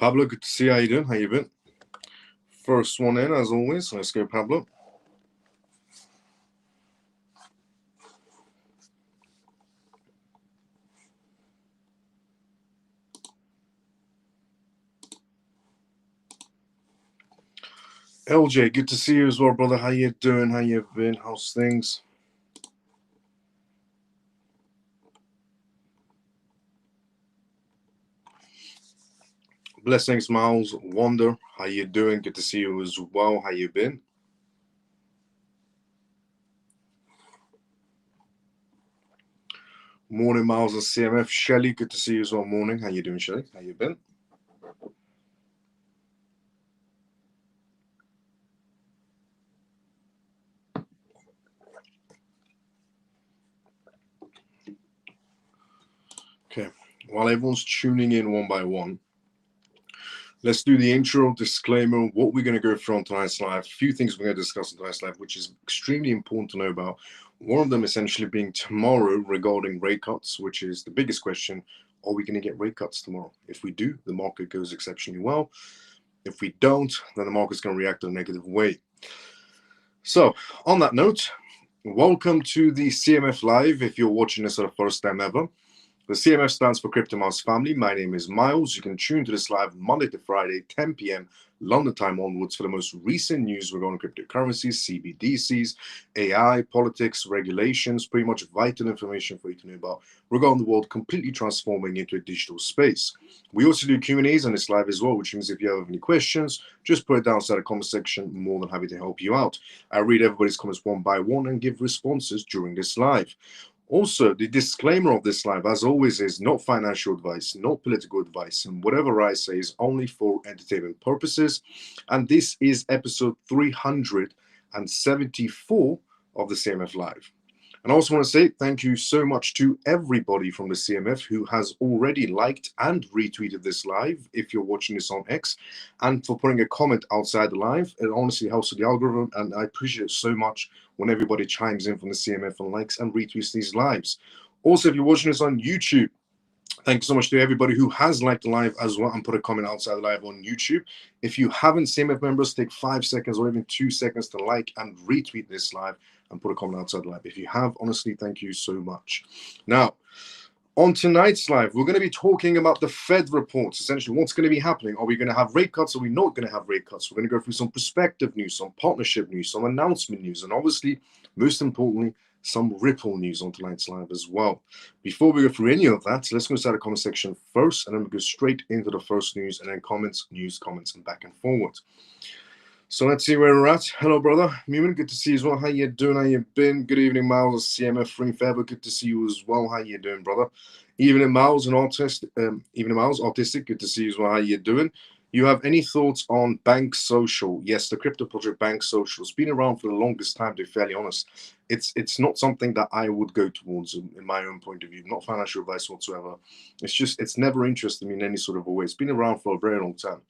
Pablo, good to see you. How you doing? How you been? First one in, as always. Let's go, Pablo. LJ, good to see you as well, brother. How you doing? How you been? How's things? Blessings, Miles. Wonder, how you doing? Good to see you as well. How you been? Morning, Miles and CMF. Shelly, good to see you as well. Morning. How you doing, Shelly? How you been? Okay. While everyone's tuning in one by one, let's do the intro, disclaimer, what we're going to go through on tonight's live. A few things we're going to discuss on tonight's live, which is extremely important to know about. One of them essentially being tomorrow regarding rate cuts, which is the biggest question. Are we going to get rate cuts tomorrow? If we do, the market goes exceptionally well. If we don't, then the market's going to react in a negative way. So on that note, welcome to the CMF Live. If you're watching this for the first time ever, the CMF stands for Crypto Miles Family. My name is Miles. You can tune to this live Monday to Friday, 10 p.m. London time onwards for the most recent news regarding cryptocurrencies, CBDCs, AI, politics, regulations, pretty much vital information for you to know about regarding the world completely transforming into a digital space. We also do Q&As on this live as well, which means if you have any questions, just put it down inside the comment section. More than happy to help you out. I read everybody's comments one by one and give responses during this live. Also, the disclaimer of this live, as always, is not financial advice, not political advice, and whatever I say is only for entertainment purposes. And this is episode 374 of the CMF Live. And I also want to say thank you so much to everybody from the CMF who has already liked and retweeted this live, if you're watching this on X, and for putting a comment outside the live. It honestly helps with the algorithm, and I appreciate it so much when everybody chimes in from the CMF and likes and retweets these lives. Also, if you're watching this on YouTube, thank you so much to everybody who has liked the live as well and put a comment outside the live on YouTube. If you haven't, CMF members, take 5 seconds or even 2 seconds to like and retweet this live and put a comment outside the live. If you have, honestly, thank you so much. Now, on tonight's live, we're going to be talking about the Fed reports, essentially what's going to be happening. Are we going to have rate cuts? Are we not going to have rate cuts? We're going to go through some perspective news, some partnership news, some announcement news, and obviously, most importantly, some Ripple news on tonight's live as well. Before we go through any of that, let's go inside the comment section first, and then we'll go straight into the first news, and then comments, news, comments, and back and forward. So let's see where we're at. Hello, brother. Mumin, good to see you as well. How you doing? How you been? Good evening, Miles. CMF Free Faber, good to see you as well. How you doing, brother? Evening, Miles, and Artistic, good to see you as well. How you doing? You have any thoughts on Bank Social? Yes, the crypto project Bank Social has been around for the longest time, to be fairly honest. It's not something that I would go towards in my own point of view, not financial advice whatsoever. It's never interested me in any sort of a way. It's been around for a very long time.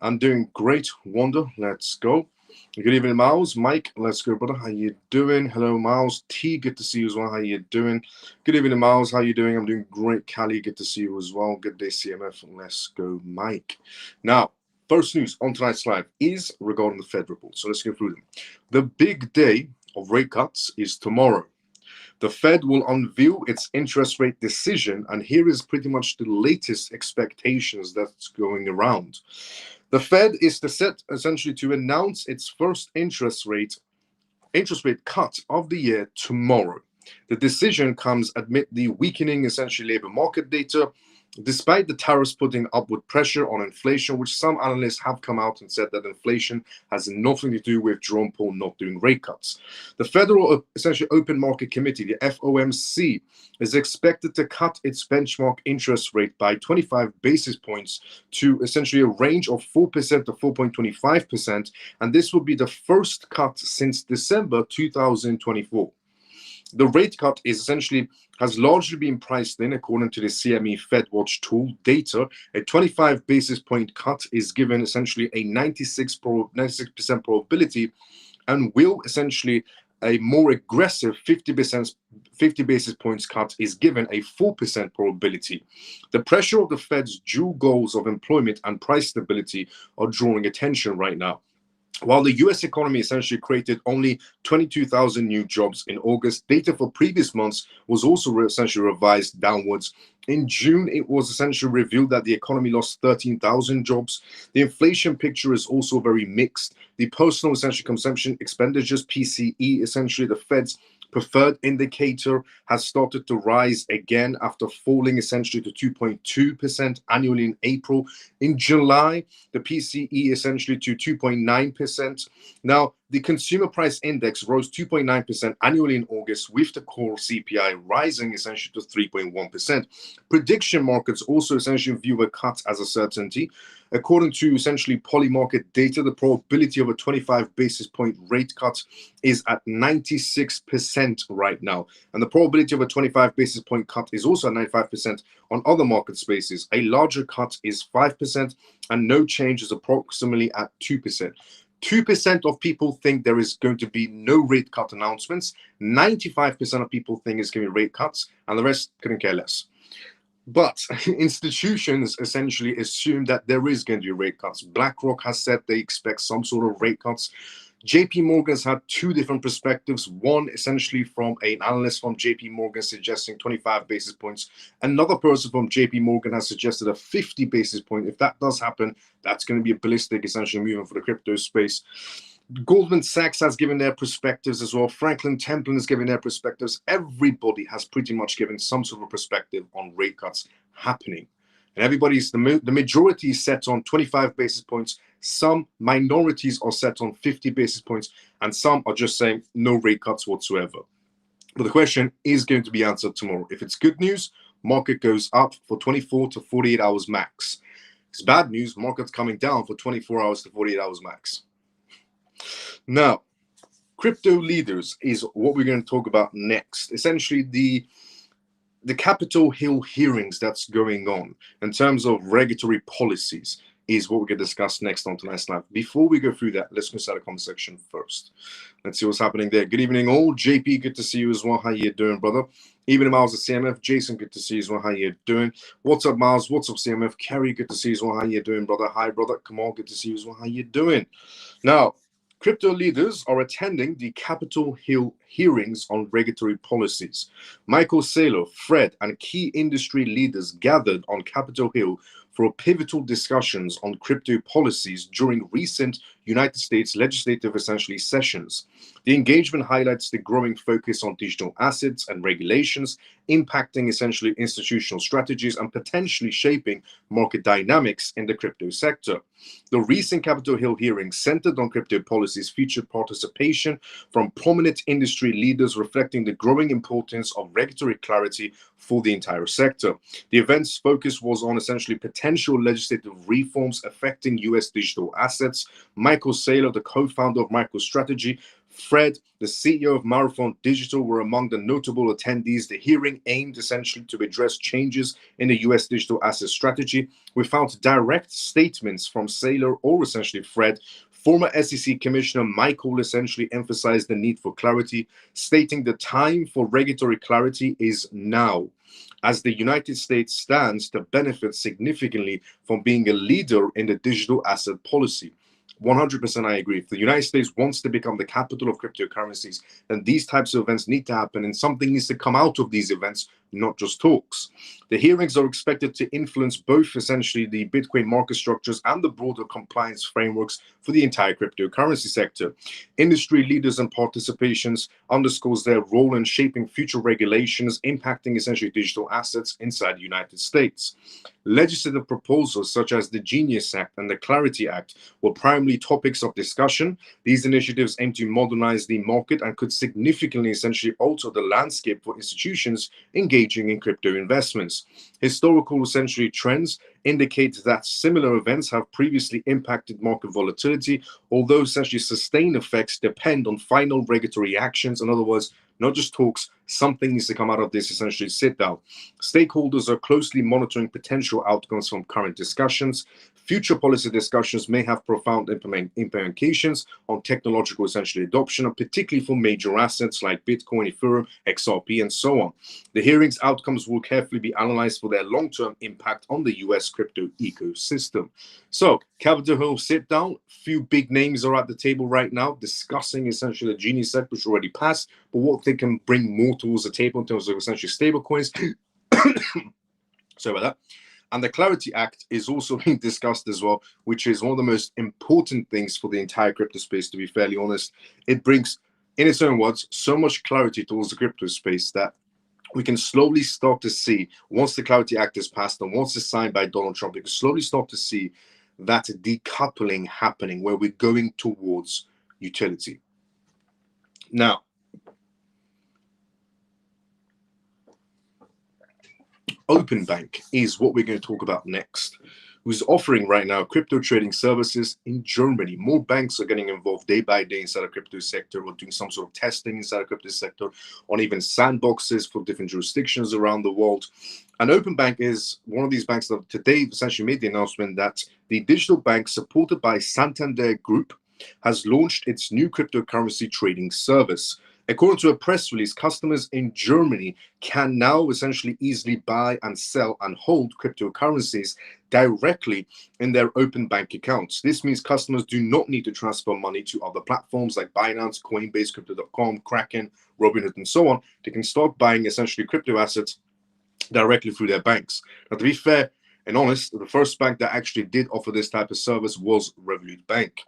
I'm doing great, Wanda. Let's go. Good evening, Miles. Mike, let's go, brother. How you doing? Hello, Miles. T, good to see you as well. How you doing? Good evening, Miles. How you doing? I'm doing great. Callie, good to see you as well. Good day, CMF. Let's go, Mike. Now, first news on tonight's live is regarding the Fed report. So let's go through them. The big day of rate cuts is tomorrow. The Fed will unveil its interest rate decision, and here is pretty much the latest expectations that's going around. The Fed is set essentially to announce its first interest rate cut of the year tomorrow. The decision comes amid the weakening essentially labor market data, despite the tariffs putting upward pressure on inflation, which some analysts have come out and said that inflation has nothing to do with Jerome Powell not doing rate cuts. The Federal essentially Open Market Committee, the FOMC, is expected to cut its benchmark interest rate by 25 basis points to essentially a range of 4% to 4.25%, and this will be the first cut since December 2024. The rate cut has largely been priced in according to the CME FedWatch tool data. A 25 basis point cut is given essentially a 96% probability and will essentially a more aggressive 50 50 basis points cut is given a 4% probability. The pressure of the Fed's dual goals of employment and price stability are drawing attention right now. While the US economy essentially created only 22,000 new jobs in August, data for previous months was also essentially revised downwards. In June, it was essentially revealed that the economy lost 13,000 jobs. The inflation picture is also very mixed. The personal essentially consumption expenditures, PCE, essentially the Fed's preferred indicator, has started to rise again after falling essentially to 2.2% annually in April. In July, the PCE essentially to 2.9%. Now, the consumer price index rose 2.9% annually in August, with the core CPI rising essentially to 3.1%. Prediction markets also essentially view a cut as a certainty. According to essentially Polymarket data, the probability of a 25 basis point rate cut is at 96% right now. And the probability of a 25 basis point cut is also at 95% on other market spaces. A larger cut is 5%, and no change is approximately at 2%. 2% of people think there is going to be no rate cut announcements. 95% of people think it's going to be rate cuts, and the rest couldn't care less. But institutions essentially assume that there is going to be rate cuts. BlackRock has said they expect some sort of rate cuts. JP Morgan's had two different perspectives. One essentially from an analyst from JP Morgan suggesting 25 basis points. Another person from JP Morgan has suggested a 50 basis point. If that does happen, that's going to be a ballistic essentially movement for the crypto space. Goldman Sachs has given their perspectives as well. Franklin Templeton has given their perspectives. Everybody has pretty much given some sort of perspective on rate cuts happening. And the majority is set on 25 basis points. Some minorities are set on 50 basis points, and some are just saying no rate cuts whatsoever. But the question is going to be answered tomorrow. If it's good news, market goes up for 24 to 48 hours max. If it's bad news, market's coming down for 24 hours to 48 hours max. Now, crypto leaders is what we're going to talk about next. Essentially, the Capitol Hill hearings that's going on in terms of regulatory policies is what we're going to discuss next on tonight's live. Before we go through that, let's go start the comment section first. Let's see what's happening there. Good evening, all. JP, good to see you as well. How you doing, brother? Evening, Miles at CMF. Jason, good to see you as well. How you doing? What's up, Miles? What's up, CMF? Kerry, good to see you as well. How you doing, brother? Hi, brother. Kamal, good to see you as well. How you doing? Now, crypto leaders are attending the Capitol Hill hearings on regulatory policies. Michael Saylor, Fred, and key industry leaders gathered on Capitol Hill for pivotal discussions on crypto policies during recent United States legislative essentially sessions. The engagement highlights the growing focus on digital assets and regulations, impacting essentially institutional strategies and potentially shaping market dynamics in the crypto sector. The recent Capitol Hill hearings centered on crypto policies featured participation from prominent industry leaders, reflecting the growing importance of regulatory clarity for the entire sector. The event's focus was on essentially potential legislative reforms affecting U.S. digital assets. Michael Saylor, the co-founder of MicroStrategy, Fred, the CEO of Marathon Digital, were among the notable attendees. The hearing aimed essentially to address changes in the U.S. digital asset strategy without direct statements from Saylor or essentially Fred. Former SEC Commissioner Michael essentially emphasized the need for clarity, stating the time for regulatory clarity is now, as the United States stands to benefit significantly from being a leader in the digital asset policy. 100% I agree. If the United States wants to become the capital of cryptocurrencies, then these types of events need to happen, and something needs to come out of these events, not just talks. The hearings are expected to influence both essentially the Bitcoin market structures and the broader compliance frameworks for the entire cryptocurrency sector. Industry leaders and participations underscores their role in shaping future regulations impacting essentially digital assets inside the United States. Legislative proposals such as the Genius Act and the Clarity Act were primarily topics of discussion. These initiatives aim to modernize the market and could significantly essentially alter the landscape for institutions engaging in crypto investments. Historical essentially trends indicate that similar events have previously impacted market volatility, although essentially sustained effects depend on final regulatory actions. In other words, not just talks, Something needs to come out of this essentially sit down. Stakeholders are closely monitoring potential outcomes from current discussions. Future policy discussions may have profound implications on technological essentially adoption, and particularly for major assets like Bitcoin, Ethereum, XRP, and so on. The hearings outcomes will carefully be analyzed for their long-term impact on the US crypto ecosystem. So, Capitol Hill sit down. Few big names are at the table right now discussing essentially the Genius Act, which already passed, but what they can bring more towards the table in terms of essentially stablecoins. Sorry about that. And the Clarity Act is also being discussed as well, which is one of the most important things for the entire crypto space, to be fairly honest. It brings, in its own words, so much clarity towards the crypto space that we can slowly start to see, once the Clarity Act is passed and once it's signed by Donald Trump, we can slowly start to see that decoupling happening where we're going towards utility. Now, Open Bank is what we're going to talk about next, who's offering right now crypto trading services in Germany. More banks are getting involved day by day inside the crypto sector, or doing some sort of testing inside the crypto sector, on even sandboxes for different jurisdictions around the world. And Open Bank is one of these banks that today essentially made the announcement that the digital bank supported by Santander Group has launched its new cryptocurrency trading service. According to a press release, customers in Germany can now essentially easily buy and sell and hold cryptocurrencies directly in their Open Bank accounts. This means customers do not need to transfer money to other platforms like Binance, Coinbase, Crypto.com, Kraken, Robinhood, and so on. They can start buying essentially crypto assets directly through their banks. Now, to be fair and honest, the first bank that actually did offer this type of service was Revolut Bank.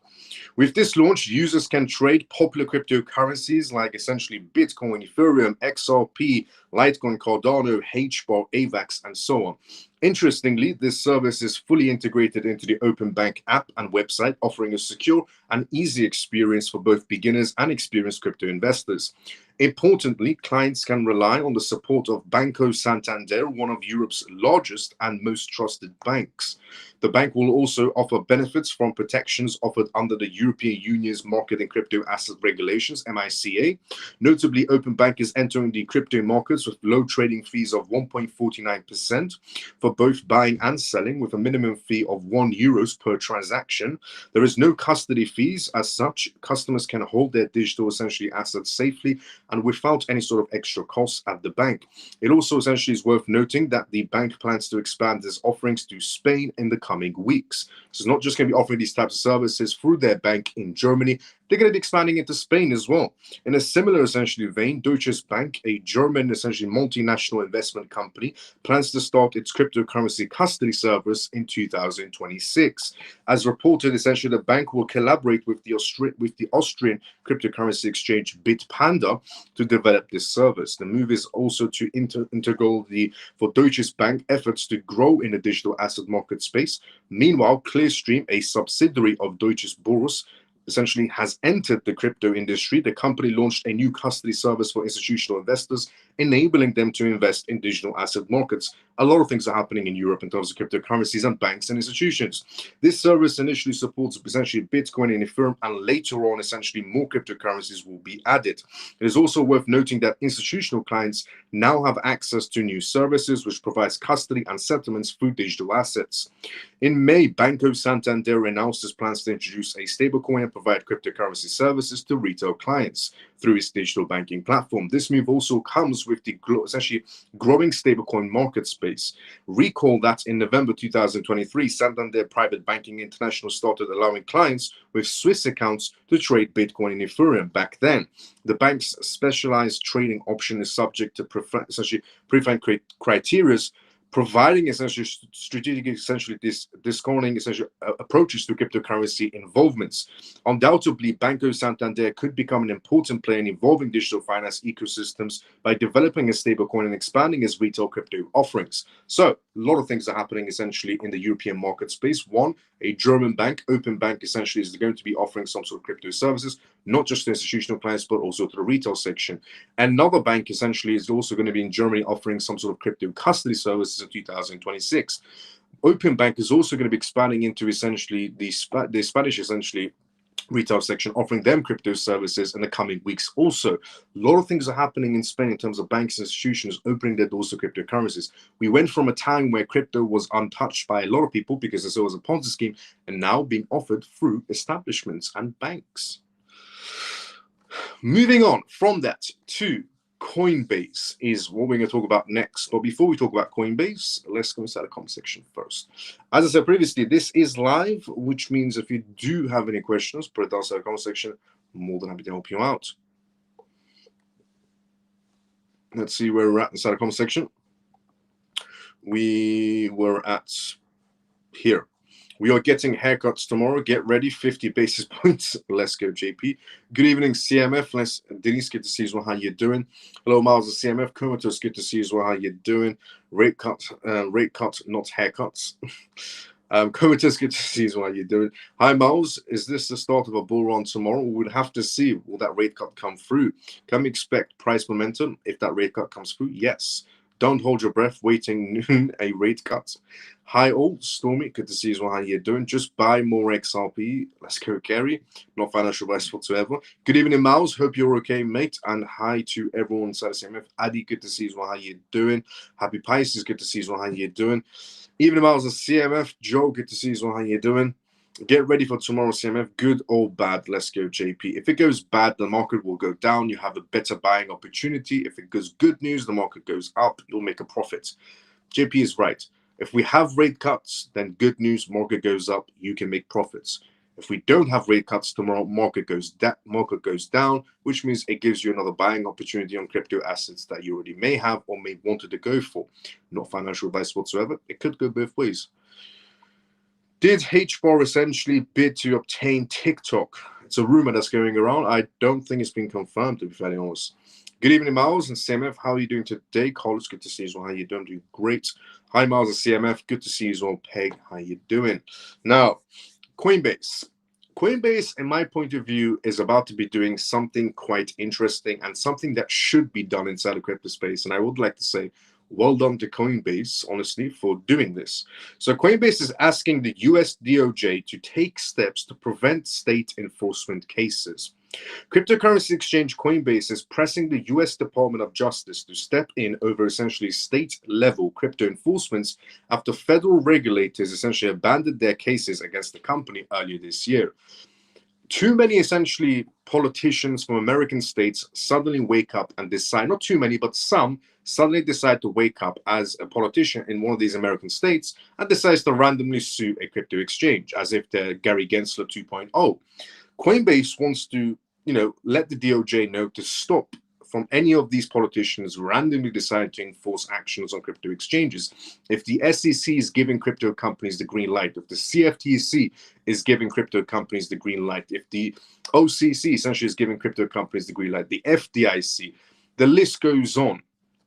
With this launch, users can trade popular cryptocurrencies like essentially Bitcoin, Ethereum, XRP, Litecoin, Cardano, HBAR, AVAX, and so on. Interestingly, this service is fully integrated into the Open Bank app and website, offering a secure and easy experience for both beginners and experienced crypto investors. Importantly, clients can rely on the support of Banco Santander, one of Europe's largest and most trusted banks. The bank will also offer benefits from protections offered under the European Union's Market in Crypto Asset Regulations, MiCA. Notably, Open Bank is entering the crypto markets with low trading fees of 1.49% for both buying and selling, with a minimum fee of €1 per transaction. There is no custody fees. As such, customers can hold their digital essentially assets safely and without any sort of extra costs at the bank. It also essentially is worth noting that the bank plans to expand its offerings to Spain in the coming weeks. So it's not just going to be offering these types of services through their bank in Germany, they're going to be expanding into Spain as well. In a similar essentially vein, Deutsche Bank, a German essentially multinational investment company, plans to start its cryptocurrency custody service in 2026. As reported, essentially the bank will collaborate with the Austrian cryptocurrency exchange Bitpanda to develop this service. The move is also to integral for Deutsche Bank efforts to grow in the digital asset market space. Meanwhile, Clearstream, a subsidiary of Deutsche Börse, essentially has entered the crypto industry. The company launched a new custody service for institutional investors, enabling them to invest in digital asset markets. A lot of things are happening in Europe in terms of cryptocurrencies and banks and institutions. This service initially supports essentially Bitcoin and Ethereum, and later on essentially more cryptocurrencies will be added. It is also worth noting that institutional clients now have access to new services which provides custody and settlements through digital assets. In May, Banco Santander announced its plans to introduce a stablecoin and provide cryptocurrency services to retail clients through its digital banking platform. This move also comes with the essentially growing stablecoin market space. Recall that in November 2023, Santander Private Banking International started allowing clients with Swiss accounts to trade Bitcoin and Ethereum. Back then, the bank's specialized trading option is subject to predefined criteria, providing essentially strategic, essentially discounting essentially approaches to cryptocurrency involvements. Undoubtedly, Banco Santander could become an important player in evolving digital finance ecosystems by developing a stablecoin and expanding its retail crypto offerings. So a lot of things are happening essentially in the European market space. One, a German bank, Open Bank, essentially is going to be offering some sort of crypto services, not just to institutional clients, but also to the retail section. Another bank essentially is also going to be in Germany offering some sort of crypto custody services in 2026. Open Bank is also going to be expanding into essentially the Spanish essentially retail section, offering them crypto services in the coming weeks. Also, a lot of things are happening in Spain in terms of banks and institutions opening their doors to cryptocurrencies. We went from a time where crypto was untouched by a lot of people because it's always a Ponzi scheme, and now being offered through establishments and banks. Moving on from that to Coinbase is what we're going to talk about next. But before we talk about Coinbase, let's go inside the comment section first. As I said previously, this is live, which means if you do have any questions, put it down inside the comment section. More than happy to help you out. Let's see where we're at inside the comment section. We were at here. We are getting haircuts tomorrow. Get ready, 50 basis points. Let's go, JP. Good evening, CMF. Denise, good to see you as well. How you doing? Hello, Miles of CMF. Comatose, good to see you as well. How you doing? Rate cut, not haircuts. Comatose, good to see you as well. How you doing? Hi, Miles. Is this the start of a bull run tomorrow? We would have to see. Will that rate cut come through? Can we expect price momentum if that rate cut comes through? Yes. Don't hold your breath waiting a rate cut. Hi all, Stormy, good to see you as well. How you doing? Just buy more XRP. Let's go, Gary. Not financial advice whatsoever. Good evening, Miles. Hope you're okay, mate. And hi to everyone inside the CMF. Adi, good to see you as well. How you doing? Happy Pisces, good to see you as well. How you doing? Evening, Miles of CMF. Joe, good to see you as well. How you doing? Get ready for tomorrow, CMF. Good or bad? Let's go, JP. If it goes bad, the market will go down. You have a better buying opportunity. If it goes good news, the market goes up. You'll make a profit. JP is right. If we have rate cuts, then good news, market goes up. You can make profits. If we don't have rate cuts tomorrow, market goes down, which means it gives you another buying opportunity on crypto assets that you already may have or may wanted to go for. Not financial advice whatsoever. It could go both ways. Did HBAR essentially bid to obtain TikTok? It's a rumor that's going around. I don't think it's been confirmed, to be fairly honest. Good evening, Miles and CMF. How are you doing today? Carlos, good to see you as well. How you doing? Doing great. Hi, Miles and CMF. Good to see you as well. Peg, how you doing? Now, Coinbase. Coinbase, in my point of view, is about to be doing something quite interesting and something that should be done inside the crypto space. And I would like to say, well done to Coinbase, honestly, for doing this. So Coinbase is asking the US DOJ to take steps to prevent state enforcement cases. Cryptocurrency exchange Coinbase is pressing the US Department of Justice to step in over essentially state-level crypto enforcements after federal regulators essentially abandoned their cases against the company earlier this year. Too many essentially politicians from American states suddenly wake up and decide, not too many, but some suddenly decide to wake up as a politician in one of these American states and decides to randomly sue a crypto exchange as if they're Gary Gensler 2.0. Coinbase wants to, let the DOJ know to stop from any of these politicians randomly decide to enforce actions on crypto exchanges. If the SEC is giving crypto companies the green light, if the CFTC is giving crypto companies the green light, if the OCC essentially is giving crypto companies the green light, the FDIC, the list goes on.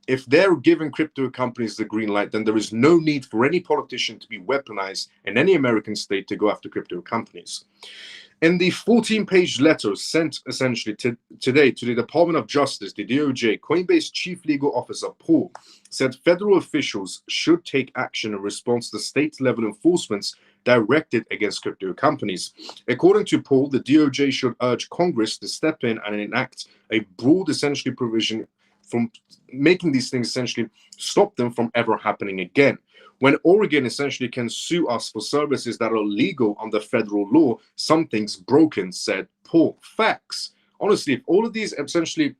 If they're giving crypto companies the green light, then there is no need for any politician to be weaponized in any American state to go after crypto companies. In the 14-page letter sent essentially today to the Department of Justice, the DOJ, Coinbase Chief Legal Officer Paul said federal officials should take action in response to state-level enforcements directed against crypto companies. According to Paul, the DOJ should urge Congress to step in and enact a broad essentially provision from making these things essentially stop them from ever happening again. When Oregon essentially can sue us for services that are legal under federal law, something's broken, said Paul. Facts. Honestly, if all of these essentially,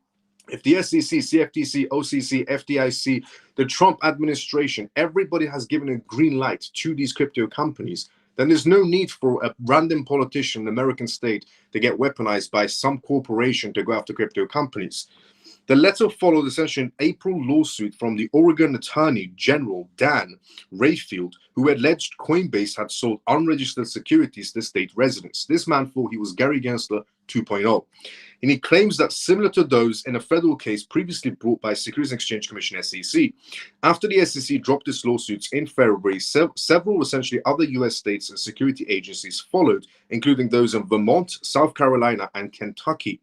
if the SEC, CFTC, OCC, FDIC, the Trump administration, everybody has given a green light to these crypto companies, then there's no need for a random politician in the American state to get weaponized by some corporation to go after crypto companies. The letter followed essentially an April lawsuit from the Oregon Attorney General Dan Rayfield, who alleged Coinbase had sold unregistered securities to state residents. This man thought he was Gary Gensler 2.0. And he claims that similar to those in a federal case previously brought by Securities and Exchange Commission SEC. After the SEC dropped its lawsuits in February, several essentially other US states and security agencies followed, including those in Vermont, South Carolina, and Kentucky.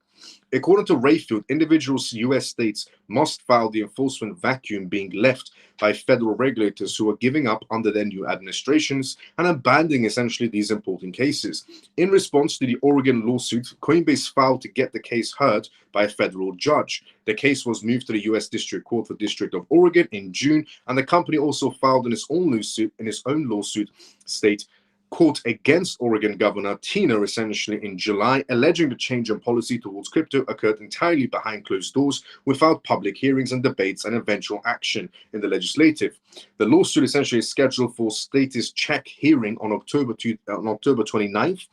According to Rayfield, individuals US states must file the enforcement vacuum being left by federal regulators who are giving up under their new administrations and abandoning essentially these important cases. In response to the Oregon lawsuit, Coinbase filed to get the case heard by a federal judge. The case was moved to the U.S. District Court for District of Oregon in June, and the company also filed in its own lawsuit state court against Oregon Governor Tina essentially in July, alleging the change in policy towards crypto occurred entirely behind closed doors without public hearings and debates and eventual action in the legislative. The lawsuit essentially is scheduled for status check hearing on October 29th.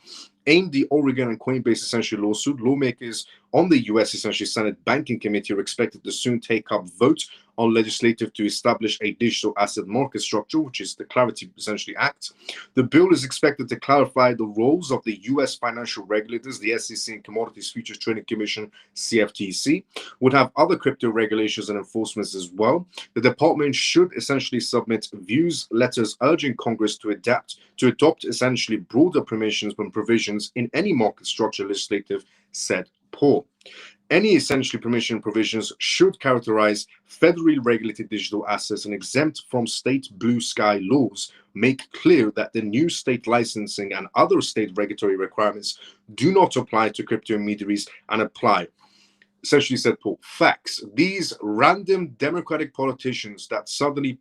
Aimed the Oregon and Coinbase essentially lawsuit, lawmakers on the U.S. essentially Senate Banking Committee are expected to soon take up vote on legislative to establish a digital asset market structure, which is the Clarity essentially Act. The bill is expected to clarify the roles of the U.S. financial regulators, the SEC and Commodities Futures Trading Commission, CFTC, would have other crypto regulations and enforcements as well. The department should essentially submit views letters urging Congress to adopt essentially broader permissions and provisions in any market structure legislative, said Paul. Any essentially permission provisions should characterize federally regulated digital assets and exempt from state blue sky laws, make clear that the new state licensing and other state regulatory requirements do not apply to crypto intermediaries and apply. Essentially said Paul, facts. These random Democratic politicians that suddenly,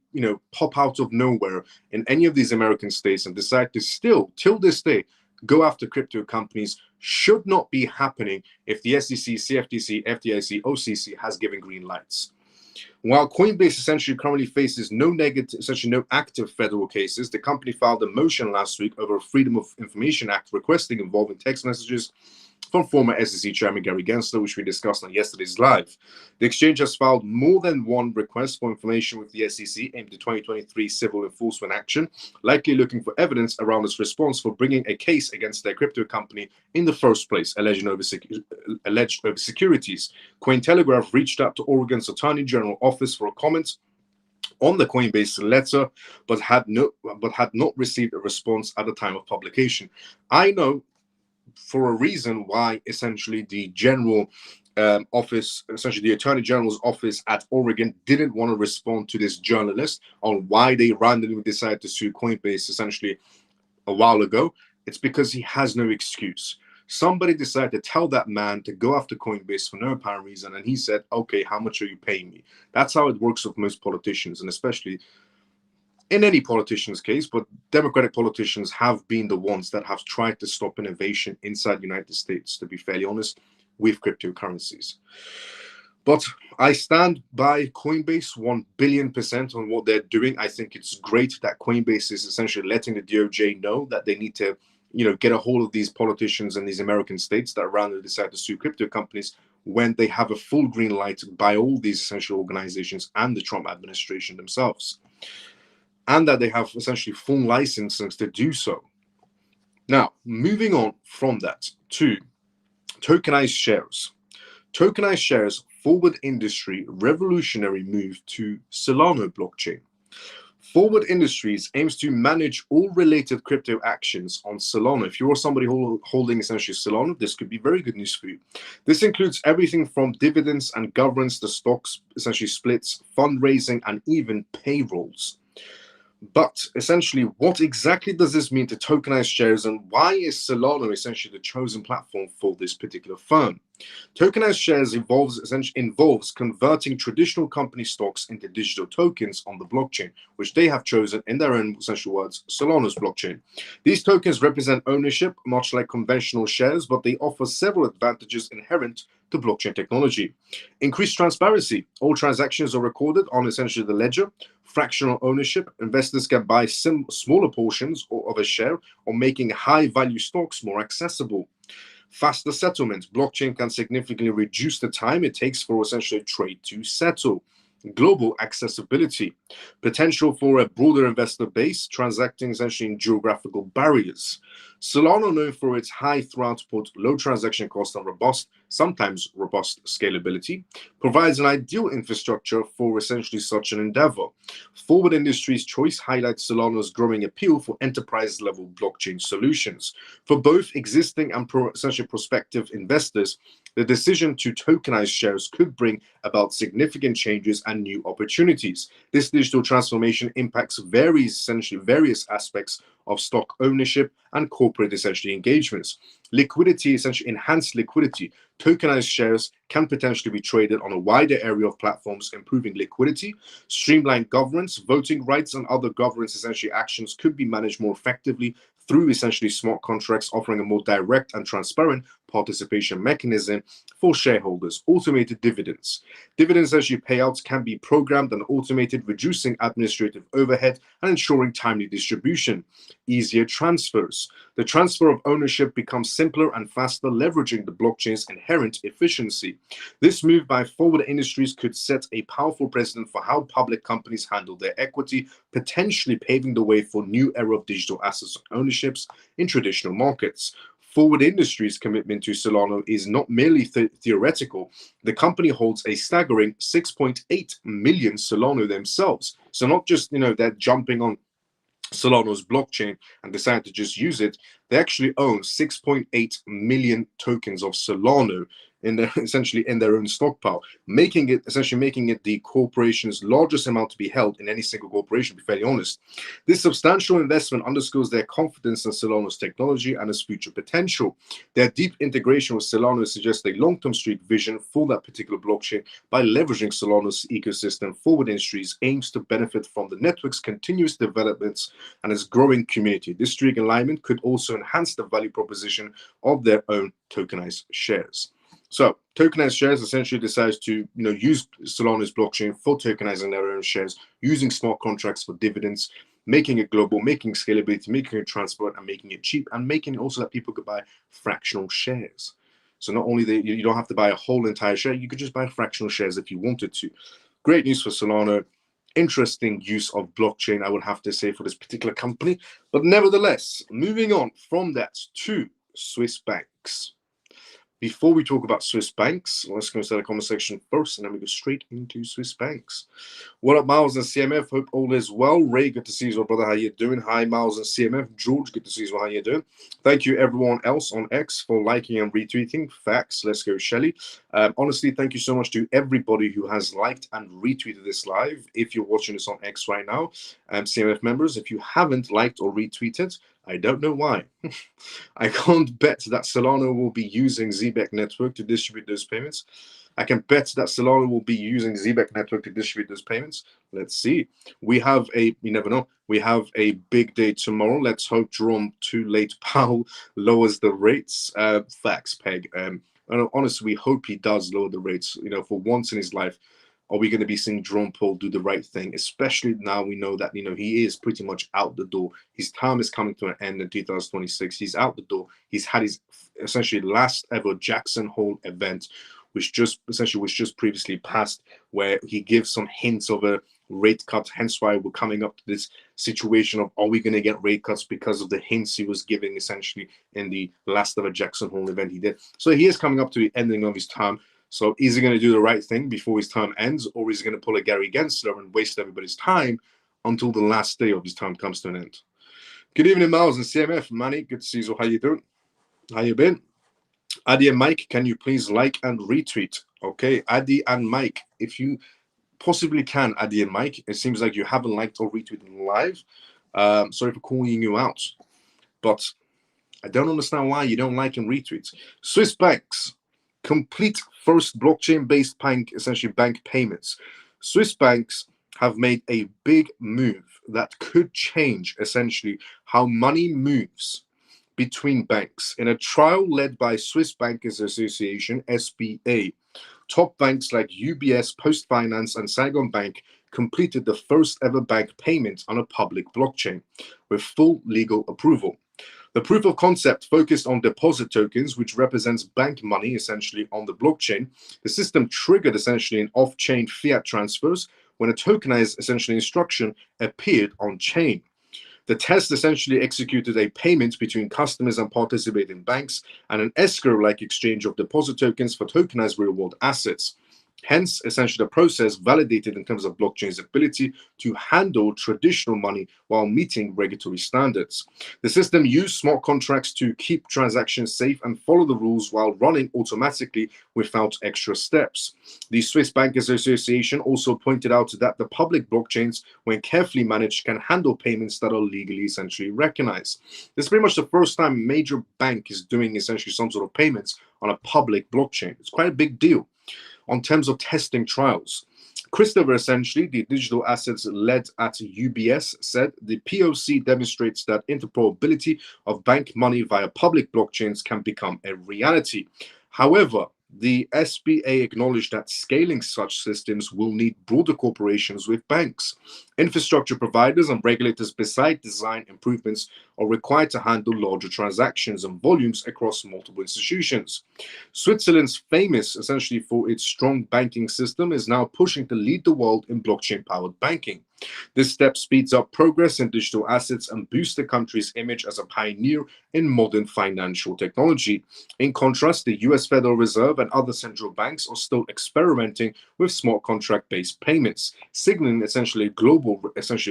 pop out of nowhere in any of these American states and decide to still, till this day, go after crypto companies should not be happening if the SEC, CFTC, FDIC, OCC has given green lights. While Coinbase essentially currently faces no active federal cases, the company filed a motion last week over a Freedom of Information Act requesting involving text messages from former SEC Chairman Gary Gensler, which we discussed on yesterday's live. The exchange has filed more than one request for information with the SEC aimed at 2023 civil enforcement action, likely looking for evidence around its response for bringing a case against their crypto company in the first place, alleged over securities. Cointelegraph reached out to Oregon's Attorney General office for a comment on the Coinbase letter, but had not received a response at the time of publication. I know for a reason why essentially the general office, essentially the Attorney General's office at Oregon didn't want to respond to this journalist on why they randomly decided to sue Coinbase essentially a while ago. It's because he has no excuse. Somebody decided to tell that man to go after Coinbase for no apparent reason, and he said, okay, how much are you paying me? That's how it works with most politicians, and especially in any politician's case, but Democratic politicians have been the ones that have tried to stop innovation inside the United States, to be fairly honest, with cryptocurrencies. But I stand by Coinbase 1 billion% on what they're doing. I think it's great that Coinbase is essentially letting the DOJ know that they need to, get a hold of these politicians in these American states that randomly decide to sue crypto companies when they have a full green light by all these essential organizations and the Trump administration themselves, and that they have essentially full licenses to do so. Now, moving on from that to tokenized shares. Tokenized shares, forward industry, revolutionary move to Solana blockchain. Forward Industries aims to manage all related crypto actions on Solana. If you're somebody holding essentially Solana, this could be very good news for you. This includes everything from dividends and governance to stocks, essentially splits, fundraising, and even payrolls. But essentially, what exactly does this mean to tokenized shares, and why is Solana essentially the chosen platform for this particular firm? Tokenized shares involves converting traditional company stocks into digital tokens on the blockchain, which they have chosen, in their own essential words, Solana's blockchain. These tokens represent ownership, much like conventional shares, but they offer several advantages inherent to blockchain technology. Increased transparency. All transactions are recorded on essentially the ledger. Fractional ownership. Investors can buy smaller portions of a share, or making high-value stocks more accessible. Faster settlement. Blockchain can significantly reduce the time it takes for essentially a trade to settle. Global accessibility. Potential for a broader investor base, transacting essentially in geographical barriers. Solana, known for its high throughput, low transaction cost, and robust sometimes robust scalability, provides an ideal infrastructure for essentially such an endeavor. Forward Industries' choice highlights Solana's growing appeal for enterprise-level blockchain solutions. For both existing and essentially prospective investors, the decision to tokenize shares could bring about significant changes and new opportunities. This digital transformation impacts various aspects of stock ownership and corporate essentially engagements. Liquidity, essentially enhanced liquidity. Tokenized shares can potentially be traded on a wider area of platforms, improving liquidity. Streamlined governance, voting rights, and other governance essentially actions could be managed more effectively through essentially smart contracts, offering a more direct and transparent participation mechanism for shareholders. Automated dividends. Dividends actually payouts can be programmed and automated, reducing administrative overhead and ensuring timely distribution. Easier transfers. The transfer of ownership becomes simpler and faster, leveraging the blockchain's inherent efficiency. This move by Forward Industries could set a powerful precedent for how public companies handle their equity, potentially paving the way for a new era of digital assets ownerships in traditional markets. Forward Industries' commitment to Solana is not merely theoretical. The company holds a staggering 6.8 million Solana themselves. So not just, they're jumping on Solana's blockchain and decide to just use it. They actually own 6.8 million tokens of Solana essentially in their own stockpile, making it the corporation's largest amount to be held in any single corporation, to be fairly honest. This substantial investment underscores their confidence in Solana's technology and its future potential. Their deep integration with Solana suggests a long-term strategic vision for that particular blockchain. By leveraging Solana's ecosystem, Forward Industries aims to benefit from the network's continuous developments and its growing community. This strategic alignment could also enhance the value proposition of their own tokenized shares. So tokenized shares essentially decides to use Solana's blockchain for tokenizing their own shares, using smart contracts for dividends, making it global, making scalability, making it transparent, and making it cheap, and making it also that people could buy fractional shares. So not only you don't have to buy a whole entire share, you could just buy fractional shares if you wanted to. Great news for Solana. Interesting use of blockchain, I would have to say, for this particular company. But nevertheless, moving on from that to Swiss banks. Before we talk about Swiss banks, let's go to the comment section first, and then we go straight into Swiss banks. What up, Miles and CMF? Hope all is well. Ray, good to see you as well, brother. How you doing? Hi, Miles and CMF. George, good to see you as well. How you doing? Thank you, everyone else on X, for liking and retweeting. Facts. Let's go, Shelly. Honestly, thank you so much to everybody who has liked and retweeted this live. If you're watching this on X right now, CMF members, if you haven't liked or retweeted, I don't know why. I can't bet that Solana will be using ZBEC network to distribute those payments. I can bet that Solana will be using ZBEC network to distribute those payments. Let's see. We never know. We have a big day tomorrow. Let's hope Jerome Too Late Powell lowers the rates. Facts, Peg. Honestly, we hope he does lower the rates. For once in his life, are we going to be seeing Jerome Powell do the right thing? Especially now we know that, he is pretty much out the door. His term is coming to an end in 2026. He's out the door. He's had his essentially last ever Jackson Hole event, which just previously passed, where he gives some hints of a rate cut. Hence why we're coming up to this situation of, are we going to get rate cuts because of the hints he was giving essentially in the last ever Jackson Hole event he did. So he is coming up to the ending of his term. So is he going to do the right thing before his term ends, or is he going to pull a Gary Gensler and waste everybody's time until the last day of his term comes to an end? Good evening, Miles and CMF. Manny, good to see you. How you doing? How you been? Adi and Mike, can you please like and retweet? Okay, Adi and Mike, if you possibly can, Adi and Mike. It seems like you haven't liked or retweeted live. Sorry for calling you out, but I don't understand why you don't like and retweet. Swiss banks complete first blockchain-based bank payments. Swiss banks have made a big move that could change essentially how money moves between banks. In a trial led by Swiss Bankers Association, SBA, top banks like UBS, PostFinance, and Saigon Bank completed the first ever bank payment on a public blockchain with full legal approval. The proof of concept focused on deposit tokens, which represents bank money essentially on the blockchain. The system triggered essentially an off-chain fiat transfers when a tokenized essentially instruction appeared on chain. The test essentially executed a payment between customers and participating banks and an escrow-like exchange of deposit tokens for tokenized real-world assets. Hence, essentially, the process validated in terms of blockchain's ability to handle traditional money while meeting regulatory standards. The system used smart contracts to keep transactions safe and follow the rules while running automatically without extra steps. The Swiss Bankers Association also pointed out that the public blockchains, when carefully managed, can handle payments that are legally essentially recognized. This is pretty much the first time a major bank is doing essentially some sort of payments on a public blockchain. It's quite a big deal. On terms of testing trials, Christopher, essentially, the digital assets led at UBS, said the POC demonstrates that interoperability of bank money via public blockchains can become a reality. However, the SBA acknowledged that scaling such systems will need broader cooperations with banks. Infrastructure providers and regulators, besides design improvements, are required to handle larger transactions and volumes across multiple institutions. Switzerland's famous, essentially, for its strong banking system, is now pushing to lead the world in blockchain-powered banking. This step speeds up progress in digital assets and boosts the country's image as a pioneer in modern financial technology. In contrast, the US Federal Reserve and other central banks are still experimenting with smart contract-based payments, signaling essentially global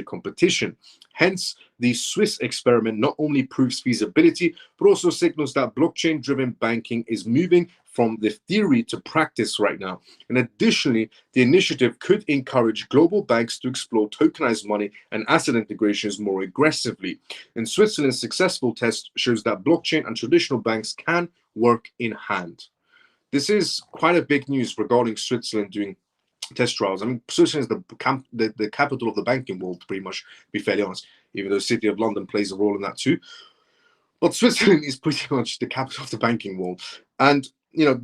competition. Hence, the Swiss experiment not only proves feasibility, but also signals that blockchain-driven banking is moving from the theory to practice right now. And additionally, the initiative could encourage global banks to explore tokenized money and asset integrations more aggressively. In Switzerland's successful test shows that blockchain and traditional banks can work in hand. This is quite a big news regarding Switzerland doing test trials. I mean, Switzerland is the capital of the banking world, pretty much, to be fairly honest, even though the City of London plays a role in that too. But Switzerland is pretty much the capital of the banking world. And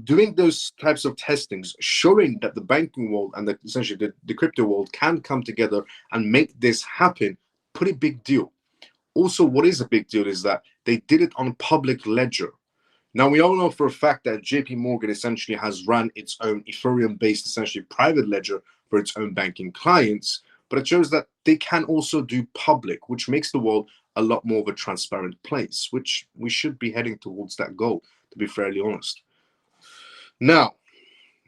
doing those types of testings, showing that the banking world and essentially the crypto world can come together and make this happen, pretty big deal. Also, what is a big deal is that they did it on public ledger. Now, we all know for a fact that JP Morgan essentially has run its own Ethereum-based, essentially private ledger for its own banking clients, but it shows that they can also do public, which makes the world a lot more of a transparent place, which we should be heading towards that goal, to be fairly honest. Now,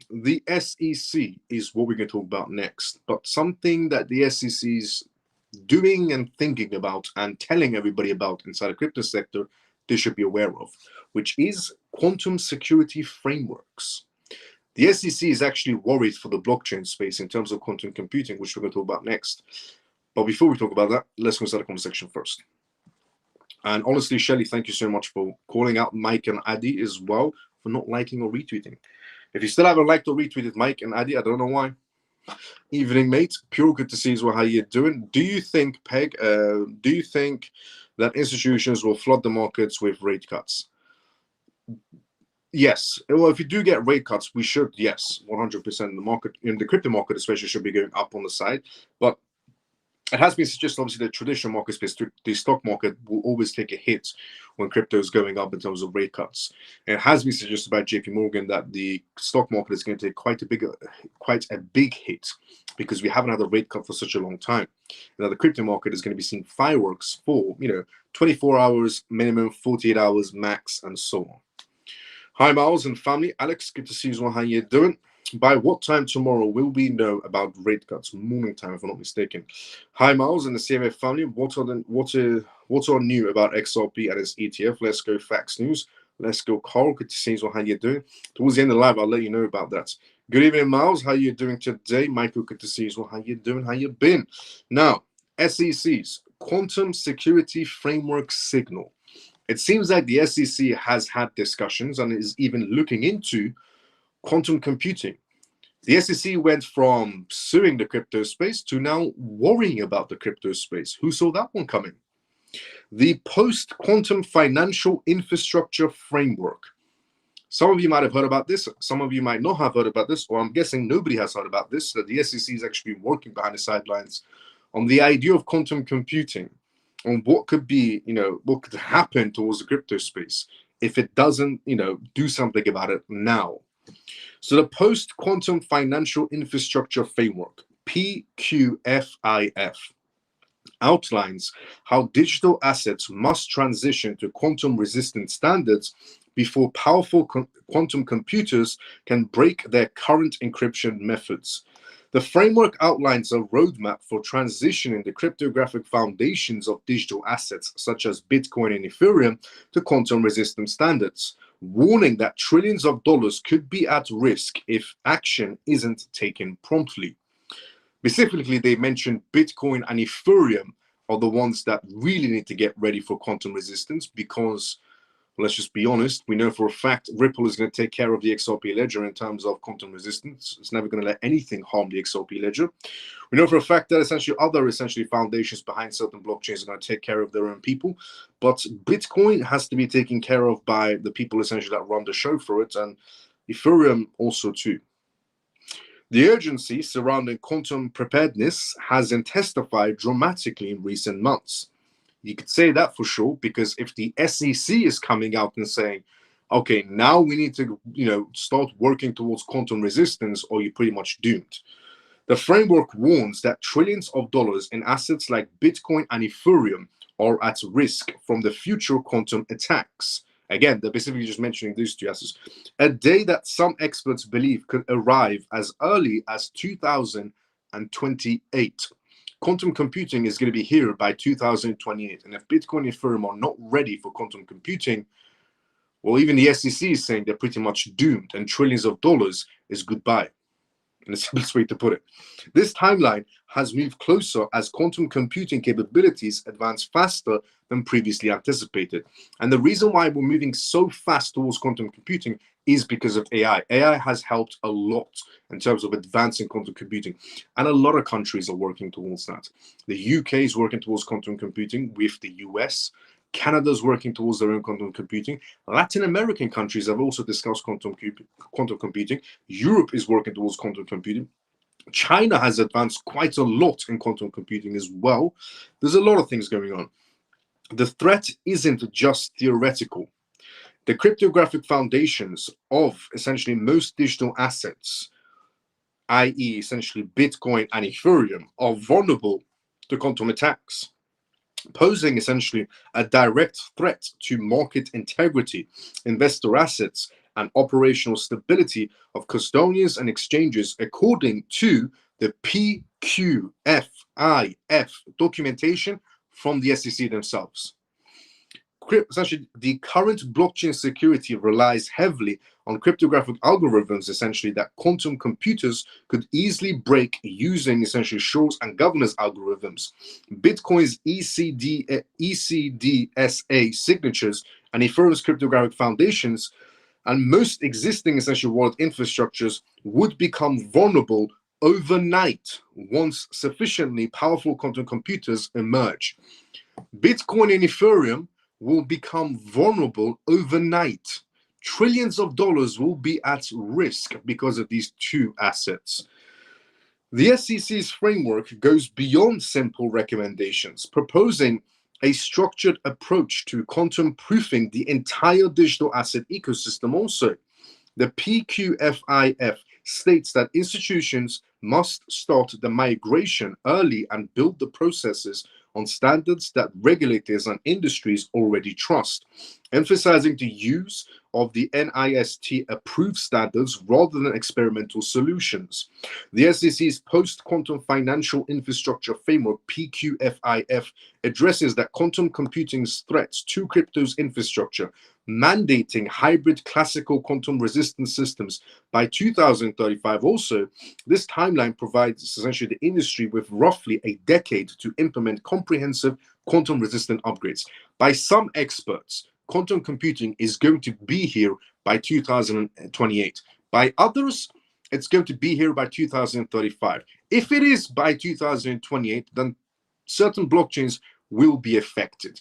the SEC is what we're going to talk about next, but something that the SEC is doing and thinking about and telling everybody about inside the crypto sector they should be aware of, which is quantum security frameworks. The SEC is actually worried for the blockchain space in terms of quantum computing, which we're going to talk about next. But before we talk about that, let's go start the conversation first. And honestly, Shelly, thank you so much for calling out Mike and Adi as well for not liking or retweeting. If you still haven't liked or retweeted Mike and Adi, I don't know why. Evening, mate. Pure good to see as well. How you doing? Do you think, Peg, do you think that institutions will flood the markets with rate cuts? Yes. Well, if you do get rate cuts, we should, yes, 100%. The market, in the crypto market especially, should be going up on the side. But it has been suggested, obviously, the traditional market space, the stock market will always take a hit when crypto is going up in terms of rate cuts. And it has been suggested by JP Morgan that the stock market is going to take quite a big hit because we haven't had a rate cut for such a long time. Now, the crypto market is going to be seeing fireworks for, 24 hours minimum, 48 hours max, and so on. Hi, Miles and family. Alex, good to see you as well. How you doing? By what time tomorrow will we know about rate cuts? Morning time, if I'm not mistaken. Hi, Miles and the CMF family. What are new about XRP and its ETF? Let's go facts news. Let's go, Carl. Good to see you as well. How you doing? Towards the end of the live, I'll let you know about that. Good evening, Miles. How you doing today? Michael, good to see you as well. How you doing? How you been? Now, SEC's Quantum Security Framework Signal. It seems like the SEC has had discussions and is even looking into quantum computing. The SEC went from suing the crypto space to now worrying about the crypto space. Who saw that one coming? The Post-Quantum Financial Infrastructure Framework. Some of you might have heard about this. Some of you might not have heard about this, or I'm guessing nobody has heard about this, that the SEC is actually working behind the sidelines on the idea of quantum computing, on what could be, what could happen towards the crypto space if it doesn't, do something about it now. So the Post-Quantum Financial Infrastructure Framework, PQFIF, outlines how digital assets must transition to quantum-resistant standards before powerful quantum computers can break their current encryption methods. The framework outlines a roadmap for transitioning the cryptographic foundations of digital assets, such as Bitcoin and Ethereum, to quantum-resistant standards, warning that trillions of dollars could be at risk if action isn't taken promptly. Specifically, they mentioned Bitcoin and Ethereum are the ones that really need to get ready for quantum resistance because, well, let's just be honest, we know for a fact Ripple is going to take care of the XRP ledger in terms of quantum resistance. It's never going to let anything harm the XRP ledger. We know for a fact that other foundations behind certain blockchains are going to take care of their own people, but Bitcoin has to be taken care of by the people that run the show for it, and Ethereum also too. The urgency surrounding quantum preparedness has intensified dramatically in recent months. You could say that for sure, because if the SEC is coming out and saying, okay, now we need to, start working towards quantum resistance, or you're pretty much doomed. The framework warns that trillions of dollars in assets like Bitcoin and Ethereum are at risk from the future quantum attacks. Again, they're basically just mentioning these two assets. A day that some experts believe could arrive as early as 2028. Quantum computing is going to be here by 2028. And if Bitcoin and Ethereum are not ready for quantum computing, well, even the SEC is saying they're pretty much doomed, and trillions of dollars is goodbye. In the simplest way to put it. This timeline has moved closer as quantum computing capabilities advance faster than previously anticipated. And the reason why we're moving so fast towards quantum computing is because of AI. AI has helped a lot in terms of advancing quantum computing. And a lot of countries are working towards that. The UK is working towards quantum computing with the US. Canada's working towards their own quantum computing. Latin American countries have also discussed quantum computing. Europe is working towards quantum computing. China has advanced quite a lot in quantum computing as well. There's a lot of things going on. The threat isn't just theoretical. The cryptographic foundations of essentially most digital assets, i.e. essentially Bitcoin and Ethereum, are vulnerable to quantum attacks, posing essentially a direct threat to market integrity, investor assets, and operational stability of custodians and exchanges, according to the PQFIF documentation from the SEC themselves. Essentially, the current blockchain security relies heavily on cryptographic algorithms, essentially, that quantum computers could easily break using essentially Shor's and Governor's algorithms. Bitcoin's ECDSA signatures and Ethereum's cryptographic foundations and most existing essential wallet infrastructures would become vulnerable overnight once sufficiently powerful quantum computers emerge. Bitcoin and Ethereum will become vulnerable overnight. Trillions of dollars will be at risk because of these two assets. The SEC's framework goes beyond simple recommendations, proposing a structured approach to quantum proofing the entire digital asset ecosystem also. The PQFIF states that institutions must start the migration early and build the processes on standards that regulators and industries already trust, emphasizing the use of the NIST approved standards rather than experimental solutions. The SEC's post-quantum financial infrastructure framework, PQFIF, addresses that quantum computing's threats to crypto's infrastructure, mandating hybrid classical quantum resistant systems by 2035. Also, this timeline provides essentially the industry with roughly a decade to implement comprehensive quantum resistant upgrades. By some experts, quantum computing is going to be here by 2028. By others, it's going to be here by 2035. If it is by 2028, then certain blockchains will be affected.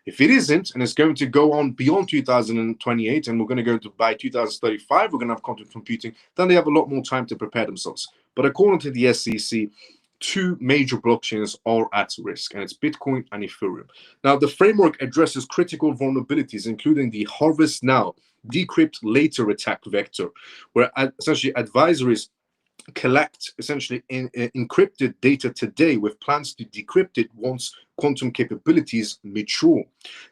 If it isn't, and it's going to go on beyond 2028, and we're going to go to by 2035, we're going to have quantum computing, then they have a lot more time to prepare themselves. But according to the SEC, two major blockchains are at risk, and it's Bitcoin and Ethereum. Now, the framework addresses critical vulnerabilities, including the harvest now, decrypt later attack vector, where essentially advisories collect essentially encrypted data today with plans to decrypt it once quantum capabilities mature.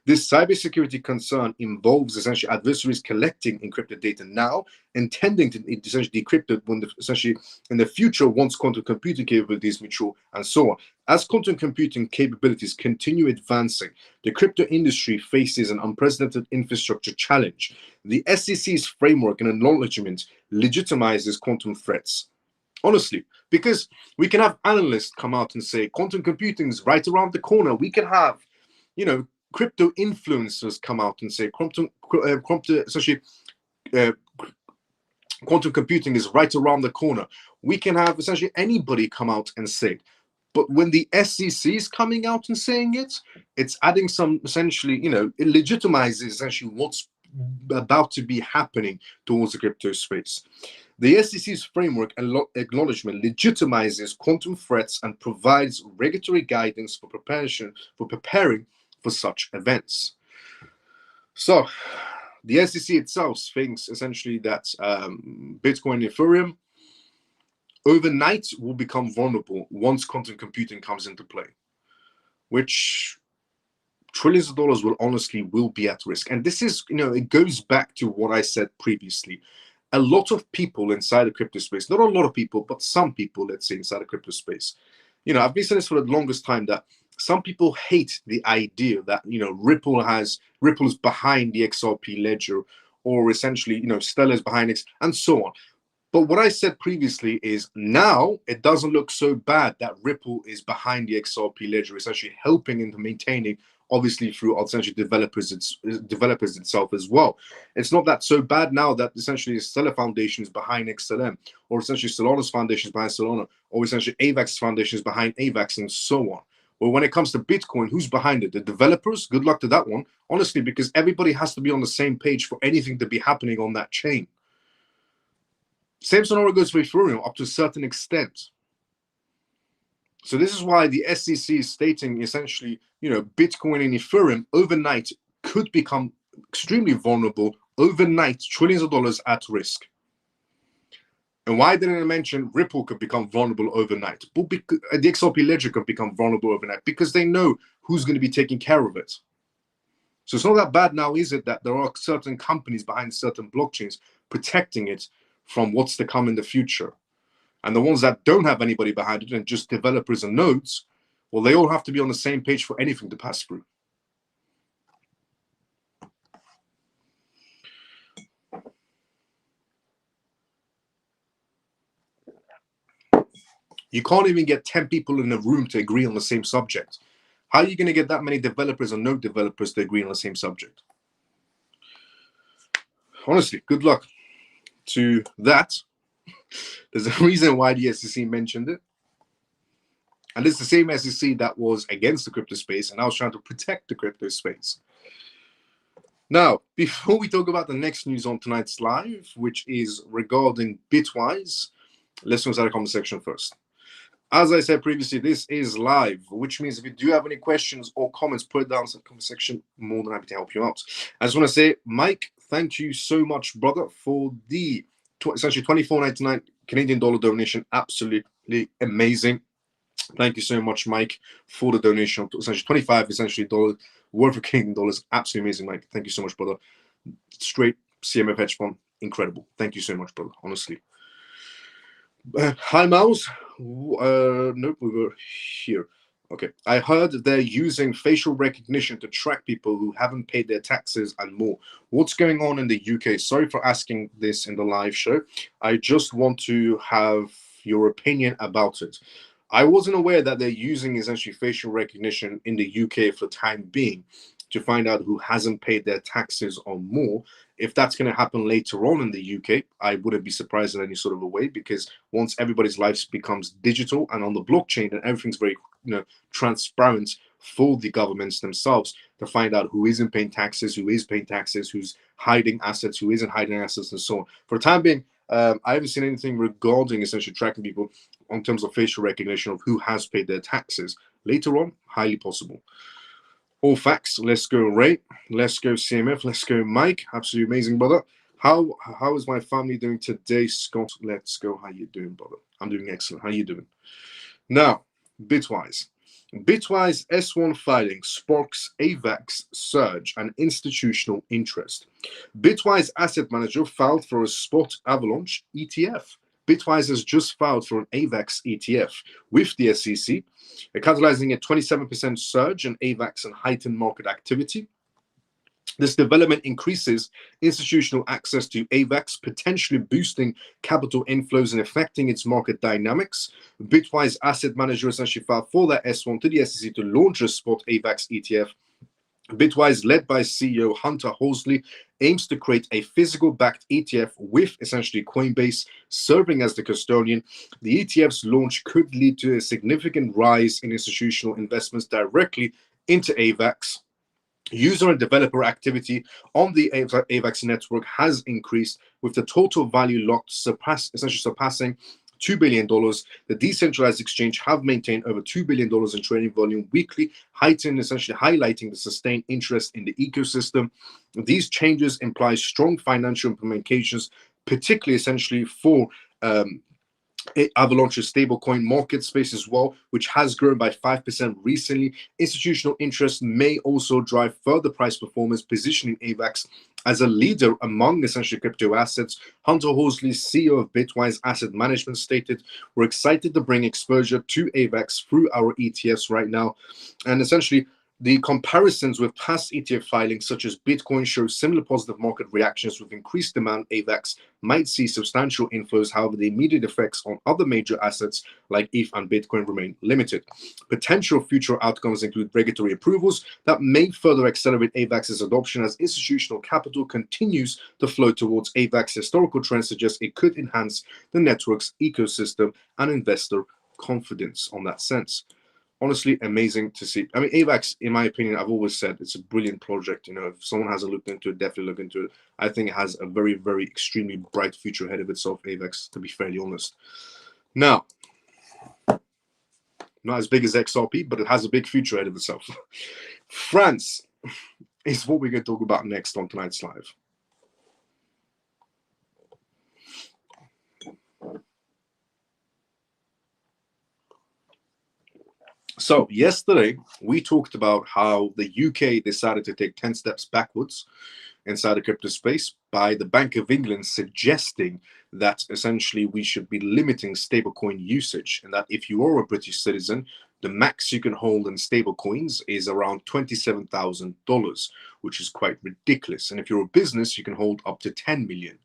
This cybersecurity concern involves essentially adversaries collecting encrypted data now, intending to essentially decrypt it when essentially in the future once quantum computing capabilities mature, and so on. As quantum computing capabilities continue advancing, the crypto industry faces an unprecedented infrastructure challenge. The SEC's framework and acknowledgement legitimizes quantum threats. Honestly, because we can have analysts come out and say quantum computing is right around the corner. We can have, crypto influencers come out and say essentially, quantum computing is right around the corner. We can have essentially anybody come out and say it. But when the SEC is coming out and saying it, it's adding some essentially, it legitimizes essentially what's about to be happening towards the crypto space. The SEC's framework acknowledgement legitimizes quantum threats and provides regulatory guidance for preparing for such events. So, the SEC itself thinks essentially that Bitcoin and Ethereum overnight will become vulnerable once quantum computing comes into play, which trillions of dollars will be at risk. And this is, it goes back to what I said previously. A lot of people inside the crypto space, not a lot of people, but some people, let's say, inside the crypto space, I've been saying this for the longest time, that some people hate the idea that, Ripple's behind the XRP ledger, or essentially, Stellar's behind it, and so on. But what I said previously is now it doesn't look so bad that Ripple is behind the XRP ledger, essentially helping into maintaining, obviously through essentially developers itself as well. It's not that so bad now that essentially Stellar Foundation is behind XLM, or essentially Solana's foundation is behind Solana, or essentially AVAX's foundation is behind AVAX, and so on. Well, when it comes to Bitcoin, who's behind it? The developers? Good luck to that one, honestly, because everybody has to be on the same page for anything to be happening on that chain. Same scenario goes for Ethereum up to a certain extent. So this is why the SEC is stating essentially, Bitcoin and Ethereum overnight could become extremely vulnerable. Overnight, trillions of dollars at risk. And why didn't I mention Ripple could become vulnerable overnight? But the XRP ledger could become vulnerable overnight because they know who's going to be taking care of it. So it's not that bad now, is it, that there are certain companies behind certain blockchains protecting it from what's to come in the future? And the ones that don't have anybody behind it and just developers and nodes, well, they all have to be on the same page for anything to pass through. You can't even get 10 people in a room to agree on the same subject. How are you going to get that many developers and node developers to agree on the same subject? Honestly, good luck to that. There's a reason why the SEC mentioned it. And it's the same SEC that was against the crypto space and I was trying to protect the crypto space. Now, before we talk about the next news on tonight's live, which is regarding Bitwise, let's go to the comment section first. As I said previously, this is live, which means if you do have any questions or comments, put it down in the comment section. More than happy to help you out. I just want to say, Mike, thank you so much, brother, for the essentially $24.99 Canadian dollar donation. Absolutely amazing. Thank you so much, Mike, for the donation. Essentially 25 essentially dollars worth of Canadian dollars. Absolutely amazing, Mike. Thank you so much, brother. Straight CMF hedge fund. Incredible. Thank you so much, brother. Honestly. Hi, Mouse. Nope, we were here. Okay. I heard they're using facial recognition to track people who haven't paid their taxes and more. What's going on in the UK? Sorry for asking this in the live show. I just want to have your opinion about it. I wasn't aware that they're using essentially facial recognition in the UK for the time being to find out who hasn't paid their taxes or more. If that's going to happen later on in the UK, I wouldn't be surprised in any sort of a way, because once everybody's lives becomes digital and on the blockchain, and everything's very transparent for the governments themselves to find out who isn't paying taxes, who is paying taxes, who's hiding assets, who isn't hiding assets, and so on. For the time being, I haven't seen anything regarding essentially tracking people in terms of facial recognition of who has paid their taxes. Later on, highly possible. All facts. Let's go Ray. Let's go CMF. Let's go Mike. Absolutely amazing, brother. How is my family doing today, Scott? Let's go. How you doing, brother? I'm doing excellent. How you doing? Now, Bitwise. Bitwise S1 filing sparks AVAX surge and institutional interest. Bitwise Asset Manager filed for a spot avalanche ETF. Bitwise has just filed for an AVAX ETF with the SEC, catalyzing a 27% surge in AVAX and heightened market activity. This development increases institutional access to AVAX, potentially boosting capital inflows and affecting its market dynamics. Bitwise Asset Manager essentially filed for that S1 to the SEC to launch a spot AVAX ETF. Bitwise, led by CEO Hunter Horsley, aims to create a physical-backed ETF with essentially Coinbase serving as the custodian. The ETF's launch could lead to a significant rise in institutional investments directly into AVAX. User and developer activity on the AVAX network has increased, with the total value locked essentially surpassing $2 billion. The decentralized exchange have maintained over $2 billion in trading volume weekly, essentially highlighting the sustained interest in the ecosystem. These changes imply strong financial implications, particularly essentially for Avalanche's stablecoin market space as well, which has grown by 5% recently. Institutional interest may also drive further price performance, positioning AVAX as a leader among essentially crypto assets. Hunter Horsley, CEO of Bitwise Asset Management, stated, "We're excited to bring exposure to AVAX through our ETFs right now." And essentially, the comparisons with past ETF filings, such as Bitcoin, show similar positive market reactions. With increased demand, AVAX might see substantial inflows. However, the immediate effects on other major assets like ETH and Bitcoin remain limited. Potential future outcomes include regulatory approvals that may further accelerate AVAX's adoption as institutional capital continues to flow towards AVAX. Historical trends suggest it could enhance the network's ecosystem and investor confidence on that sense. Honestly, amazing to see. I mean, AVAX, in my opinion, I've always said it's a brilliant project. You know, if someone hasn't looked into it, definitely look into it. I think it has a very, very extremely bright future ahead of itself, AVAX, to be fairly honest. Now, not as big as XRP, but it has a big future ahead of itself. France is what we're going to talk about next on tonight's live. So yesterday, we talked about how the UK decided to take 10 steps backwards inside the crypto space by the Bank of England suggesting that essentially we should be limiting stablecoin usage, and that if you are a British citizen, the max you can hold in stablecoins is around $27,000, which is quite ridiculous. And if you're a business, you can hold up to 10 million,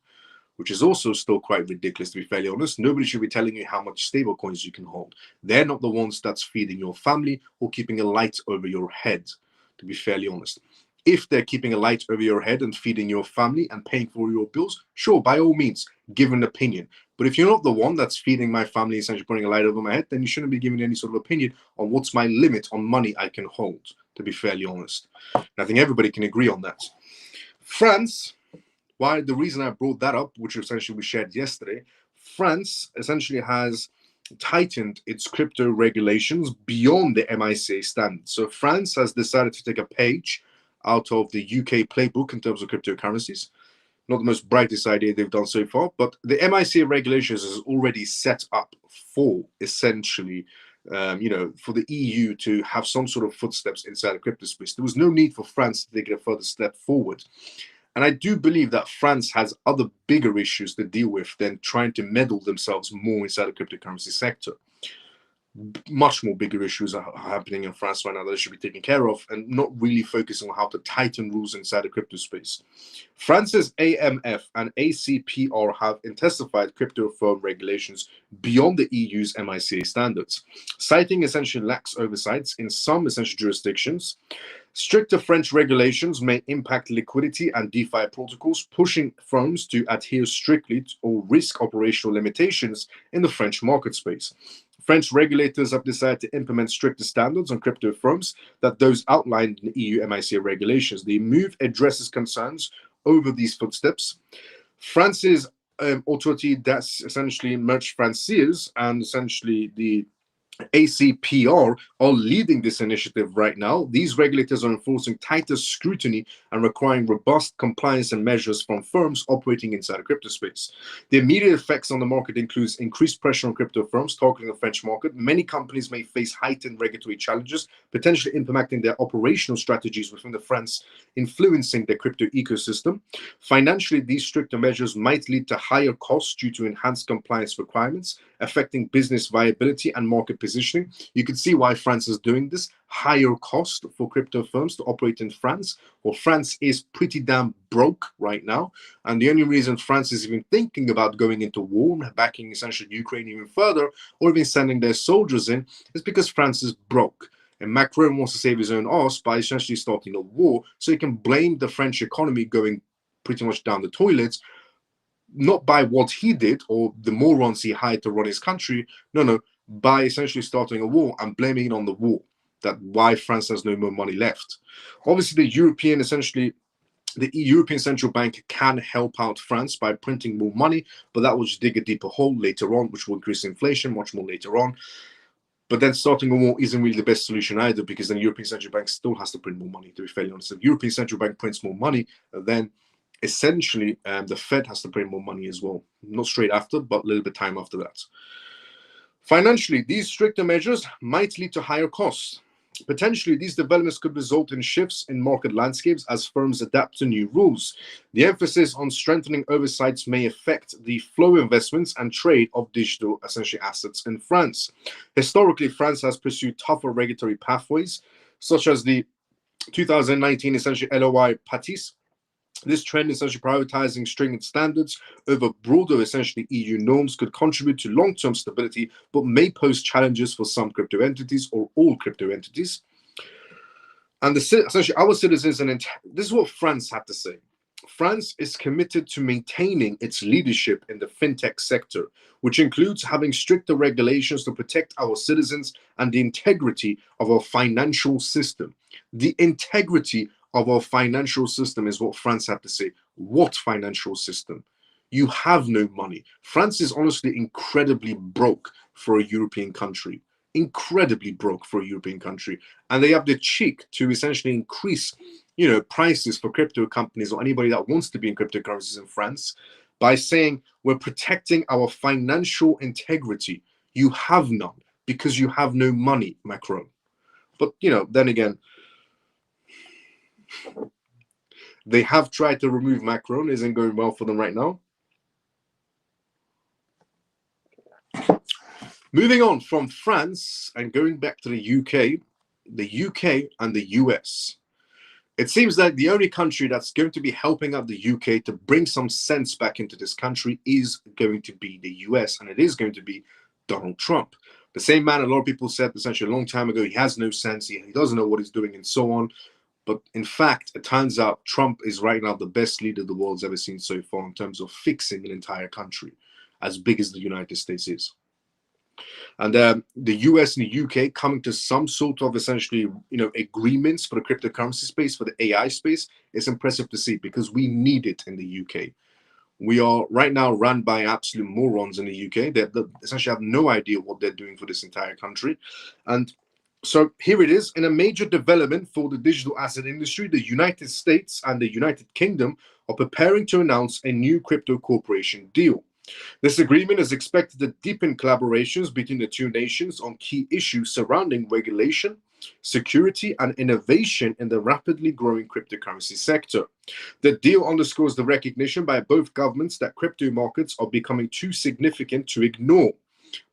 which is also still quite ridiculous, to be fairly honest. Nobody should be telling you how much stable coins you can hold. They're not the ones that's feeding your family or keeping a light over your head, to be fairly honest. If they're keeping a light over your head and feeding your family and paying for your bills, sure, by all means, give an opinion. But if you're not the one that's feeding my family, essentially putting a light over my head, then you shouldn't be giving any sort of opinion on what's my limit on money I can hold, to be fairly honest. And I think everybody can agree on that. France, why the reason I brought that up, which essentially we shared yesterday, France essentially has tightened its crypto regulations beyond the MiCA standard. So France has decided to take a page out of the UK playbook in terms of cryptocurrencies. Not the most brightest idea they've done so far, but the MiCA regulations is already set up for essentially for the EU to have some sort of footsteps inside the crypto space. There was no need for France to take a further step forward. And I do believe that France has other bigger issues to deal with than trying to meddle themselves more inside the cryptocurrency sector. Much more bigger issues are happening in France right now that they should be taken care of, and not really focusing on how to tighten rules inside the crypto space. France's AMF and ACPR have intensified crypto firm regulations beyond the EU's MiCA standards, citing essentially lax oversights in some essential jurisdictions. Stricter French regulations may impact liquidity and DeFi protocols, pushing firms to adhere strictly to or risk operational limitations in the French market space. French regulators have decided to implement stricter standards on crypto firms than those outlined in EU MiCA regulations. The move addresses concerns over these footsteps. France's authority, that's essentially Merch Franciers, and essentially the ACPR are leading this initiative right now. These regulators are enforcing tighter scrutiny and requiring robust compliance and measures from firms operating inside the crypto space. The immediate effects on the market includes increased pressure on crypto firms targeting the French market. Many companies may face heightened regulatory challenges, potentially impacting their operational strategies within the France, influencing their crypto ecosystem. Financially, these stricter measures might lead to higher costs due to enhanced compliance requirements, affecting business viability and market positioning. You can see why France is doing this. Higher cost for crypto firms to operate in France. Well, France is pretty damn broke right now. And the only reason France is even thinking about going into war, backing essentially Ukraine even further, or even sending their soldiers in, is because France is broke. And Macron wants to save his own ass by essentially starting a war so he can blame the French economy going pretty much down the toilets, not by what he did or the morons he hired to run his country, no, by essentially starting a war and blaming it on the war, that why France has no more money left. Obviously, the European Central Bank can help out France by printing more money, but that will just dig a deeper hole later on, which will increase inflation much more later on. But then starting a war isn't really the best solution either, because then the European Central Bank still has to print more money, to be fairly honest. If the European Central Bank prints more money, then essentially the Fed has to print more money as well. Not straight after, but a little bit time after that. Financially, these stricter measures might lead to higher costs. Potentially, these developments could result in shifts in market landscapes as firms adapt to new rules. The emphasis on strengthening oversights may affect the flow of investments and trade of digital essentially assets in France. Historically, France has pursued tougher regulatory pathways, such as the 2019 essentially LOI PATIS. This trend, essentially prioritizing stringent standards over broader, essentially EU norms, could contribute to long-term stability, but may pose challenges for some crypto entities or all crypto entities. And essentially, our citizens, and this is what France had to say. France is committed to maintaining its leadership in the fintech sector, which includes having stricter regulations to protect our citizens and the integrity of our financial system. The integrity of our financial system is what France had to say. What financial system? You have no money. France is honestly incredibly broke for a European country. Incredibly broke for a European country. And they have the cheek to essentially increase, prices for crypto companies or anybody that wants to be in cryptocurrencies in France by saying we're protecting our financial integrity. You have none because you have no money, Macron. But, then again, they have tried to remove Macron. Isn't going well for them right now. Moving on from France and going back to the UK and the US. It seems like the only country that's going to be helping out the UK to bring some sense back into this country is going to be the US, and it is going to be Donald Trump. The same man a lot of people said essentially a long time ago, he has no sense, he doesn't know what he's doing and so on. But in fact, it turns out Trump is right now the best leader the world's ever seen so far in terms of fixing an entire country, as big as the United States is. And the US and the UK coming to some sort of essentially, agreements for the cryptocurrency space, for the AI space, is impressive to see because we need it in the UK. We are right now run by absolute morons in the UK that essentially have no idea what they're doing for this entire country. And so here it is, in a major development for the digital asset industry, the United States and the United Kingdom are preparing to announce a new crypto corporation deal. This agreement is expected to deepen collaborations between the two nations on key issues surrounding regulation, security, and innovation in the rapidly growing cryptocurrency sector. The deal underscores the recognition by both governments that crypto markets are becoming too significant to ignore.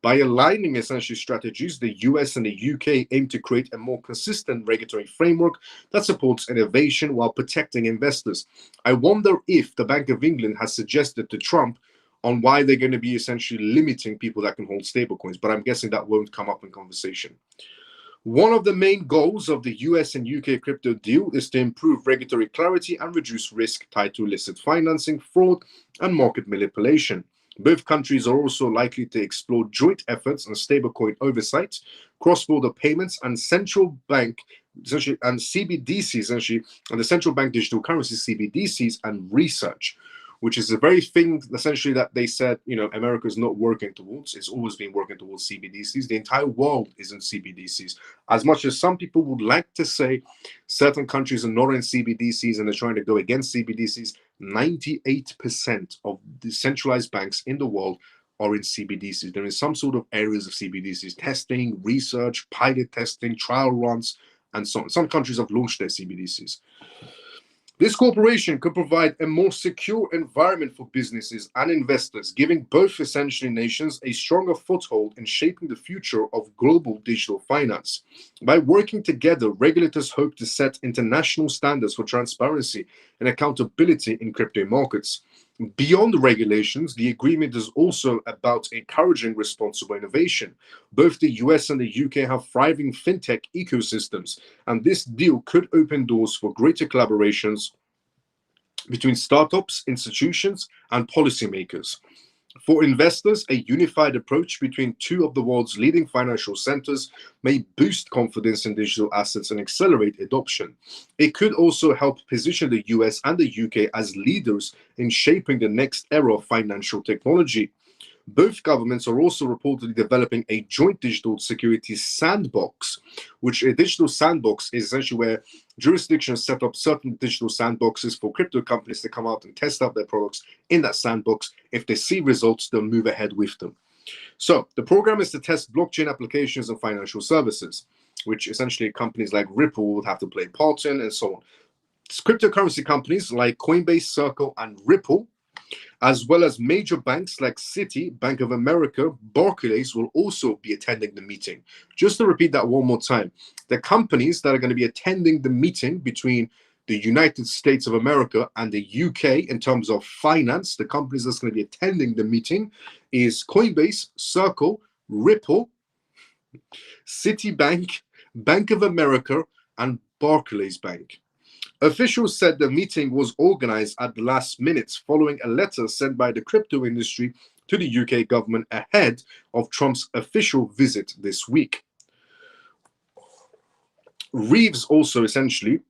By aligning essentially strategies, the US and the UK aim to create a more consistent regulatory framework that supports innovation while protecting investors. I wonder if the Bank of England has suggested to Trump on why they're going to be essentially limiting people that can hold stablecoins, but I'm guessing that won't come up in conversation. One of the main goals of the US and UK crypto deal is to improve regulatory clarity and reduce risk tied to illicit financing, fraud, and market manipulation. Both countries are also likely to explore joint efforts on stablecoin oversight, cross-border payments, and central bank essentially and CBDCs essentially, and the central bank digital currency CBDCs and research. which is the very thing essentially that they said, America is not working towards. It's always been working towards CBDCs. The entire world is in CBDCs. As much as some people would like to say certain countries are not in CBDCs and they're trying to go against CBDCs, 98% of the centralized banks in the world are in CBDCs. There is some sort of areas of CBDCs, testing, research, pilot testing, trial runs, and so on. Some countries have launched their CBDCs. This cooperation could provide a more secure environment for businesses and investors, giving both essentially nations a stronger foothold in shaping the future of global digital finance. By working together, regulators hope to set international standards for transparency and accountability in crypto markets. Beyond the regulations, the agreement is also about encouraging responsible innovation. Both the US and the UK have thriving fintech ecosystems, and this deal could open doors for greater collaborations between startups, institutions, and policymakers. For investors, a unified approach between two of the world's leading financial centers may boost confidence in digital assets and accelerate adoption. It could also help position the US and the UK as leaders in shaping the next era of financial technology. Both governments are also reportedly developing a joint digital security sandbox, which a digital sandbox is essentially where jurisdictions set up certain digital sandboxes for crypto companies to come out and test out their products in that sandbox. If they see results, they'll move ahead with them. So the program is to test blockchain applications and financial services, which essentially companies like Ripple would have to play part in, and so on. Cryptocurrency companies like Coinbase, Circle, and Ripple, as well as major banks like Citi, Bank of America, Barclays, will also be attending the meeting. Just to repeat that one more time, the companies that are going to be attending the meeting between the United States of America and the UK in terms of finance, the companies that's going to be attending the meeting is Coinbase, Circle, Ripple, Citibank, Bank of America, and Barclays Bank. Officials said the meeting was organized at the last minute following a letter sent by the crypto industry to the UK government ahead of Trump's official visit this week. Reeves also essentially,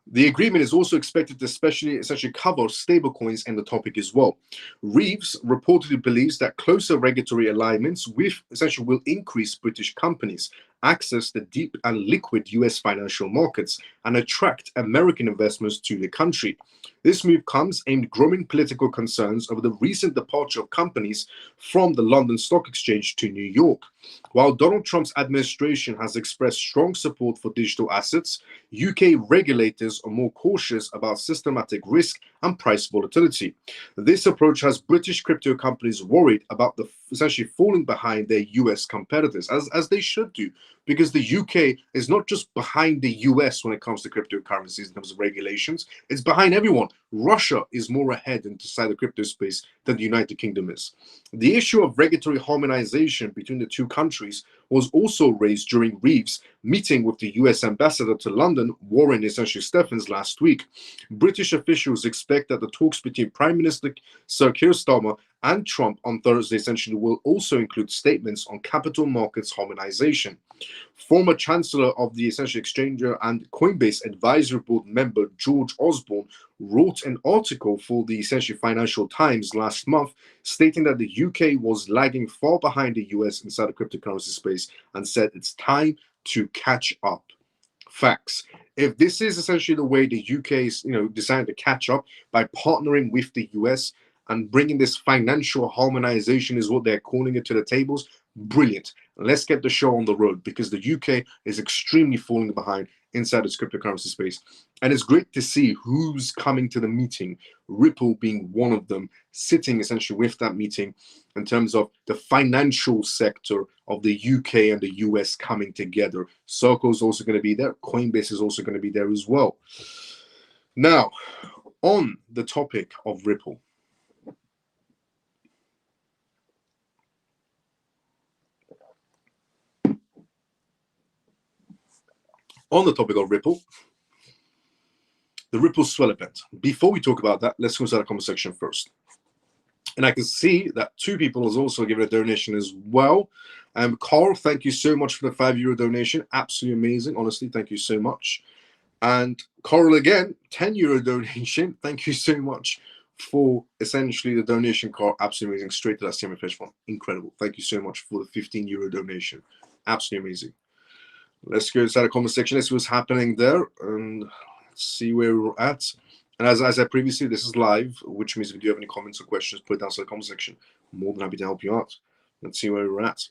the agreement is also expected to essentially cover stablecoins in the topic as well. Reeves reportedly believes that closer regulatory alignments with essentially will increase British companies' access to deep and liquid US financial markets and attract American investments to the country. This move comes amid growing political concerns over the recent departure of companies from the London Stock Exchange to New York. While Donald Trump's administration has expressed strong support for digital assets, UK regulators are more cautious about systematic risk and price volatility. This approach has British crypto companies worried about the essentially falling behind their US competitors, as they should do, because the UK is not just behind the US when it comes to cryptocurrencies in terms of regulations, it's behind everyone. Russia is more ahead inside the crypto space than the United Kingdom is. The issue of regulatory harmonization between the two countries was also raised during Reeves' meeting with the US ambassador to London, Warren essentially Stephens, last week. British officials expect that the talks between Prime Minister Sir Keir Starmer and Trump on Thursday essentially will also include statements on capital markets harmonization. Former Chancellor of the essential exchanger and Coinbase Advisory Board member George Osborne wrote an article for the essentially Financial Times last month stating that the UK was lagging far behind the US inside the cryptocurrency space and said it's time to catch up. Facts. If this is essentially the way the UK is, deciding to catch up by partnering with the US and bringing this financial harmonization is what they're calling it to the tables, brilliant. Let's get the show on the road because the UK is extremely falling behind inside this cryptocurrency space. And it's great to see who's coming to the meeting, Ripple being one of them, sitting essentially with that meeting in terms of the financial sector of the UK and the US coming together. Circle is also going to be there. Coinbase is also going to be there as well. Now, on the topic of Ripple, the Ripple Swell event. Before we talk about that, let's go to the comment section first. And I can see that two people has also given a donation as well. Carl, thank you so much for the €5 donation. Absolutely amazing. Honestly, thank you so much. And Coral again, €10 donation. Thank you so much for essentially the donation, Carl. Absolutely amazing. Straight to that CMF hedge fund. Incredible. Thank you so much for the €15 donation. Absolutely amazing. Let's go inside the comment section. Let's see what's happening there and let's see where we're at. And as I said previously, this is live, which means if you do have any comments or questions, put it down in the comment section. I'm more than happy to help you out. Let's see where we're at.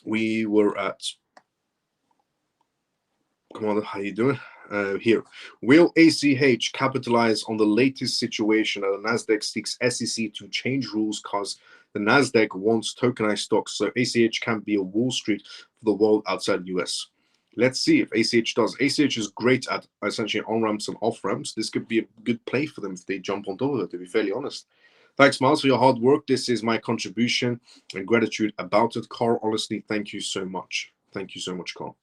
We were at, come on, how you doing? Here. Will ACH capitalize on the latest situation that the Nasdaq seeks SEC to change rules because the Nasdaq wants tokenized stocks, so ACH can be a Wall Street for the world outside the US? Let's see if ACH does. ACH is great at essentially on-ramps and off-ramps. This could be a good play for them if they jump on top of it, to be fairly honest. Thanks, Miles, for your hard work. This is my contribution and gratitude about it. Carl, honestly, thank you so much. Thank you so much, Carl.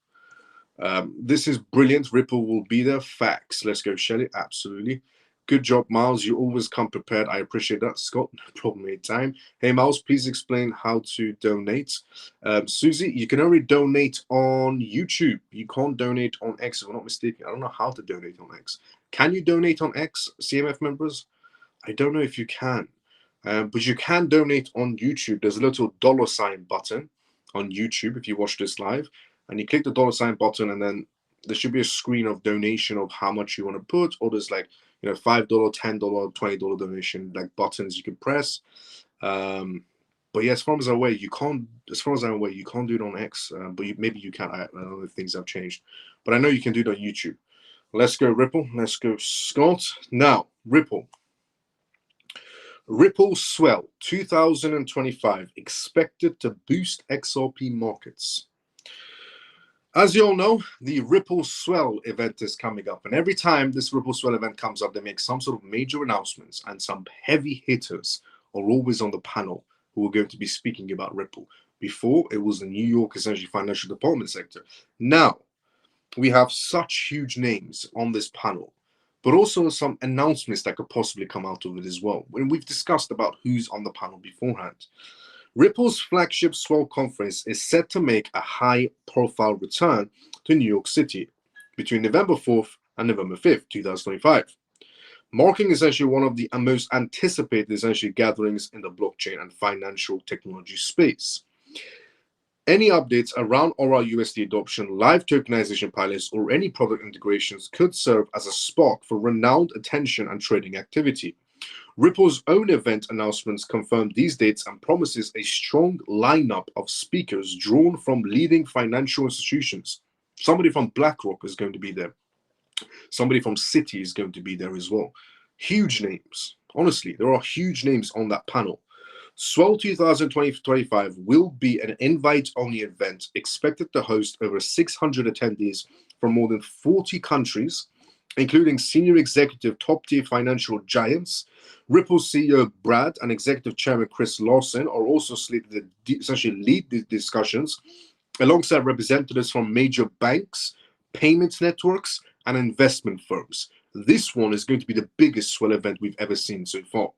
This is brilliant. Ripple will be there. Facts. Let's go, Shelly. Absolutely. Good job, Miles. You always come prepared. I appreciate that, Scott. No problem anytime. Hey, Miles, please explain how to donate. Susie, you can only donate on YouTube. You can't donate on X, if I'm not mistaken. I don't know how to donate on X. Can you donate on X, CMF members? I don't know if you can. But you can donate on YouTube. There's a little $ button on YouTube if you watch this live. And you click the $ button, and then there should be a screen of donation of how much you want to put, or there's like, $5, $10, $20 donation, like buttons you can press. But yeah, as far as I'm aware, you can't. As far as I'm aware, you can't do it on X. But maybe you can. I don't know if things have changed, but I know you can do it on YouTube. Let's go Ripple. Let's go Scott. Now Ripple. Ripple swell 2025 expected to boost XRP markets. As you all know, the Ripple Swell event is coming up. And every time this Ripple Swell event comes up, they make some sort of major announcements. And some heavy hitters are always on the panel who are going to be speaking about Ripple. Before, it was the New York, essentially, financial department sector. Now, we have such huge names on this panel, but also some announcements that could possibly come out of it as well. When we've discussed about who's on the panel beforehand. Ripple's flagship Swell conference is set to make a high-profile return to New York City between November 4th and November 5th, 2025, marking essentially one of the most anticipated essentially gatherings in the blockchain and financial technology space. Any updates around USD adoption, live tokenization pilots, or any product integrations could serve as a spark for renowned attention and trading activity. Ripple's own event announcements confirm these dates and promises a strong lineup of speakers drawn from leading financial institutions. Somebody from BlackRock is going to be there. Somebody from Citi is going to be there as well. Huge names. Honestly, there are huge names on that panel. Swell 2025 will be an invite-only event expected to host over 600 attendees from more than 40 countries, including senior executive top-tier financial giants. Ripple CEO Brad and Executive Chairman Chris Lawson are also slated to essentially lead the discussions, alongside representatives from major banks, payments networks, and investment firms. This one is going to be the biggest Swell event we've ever seen so far.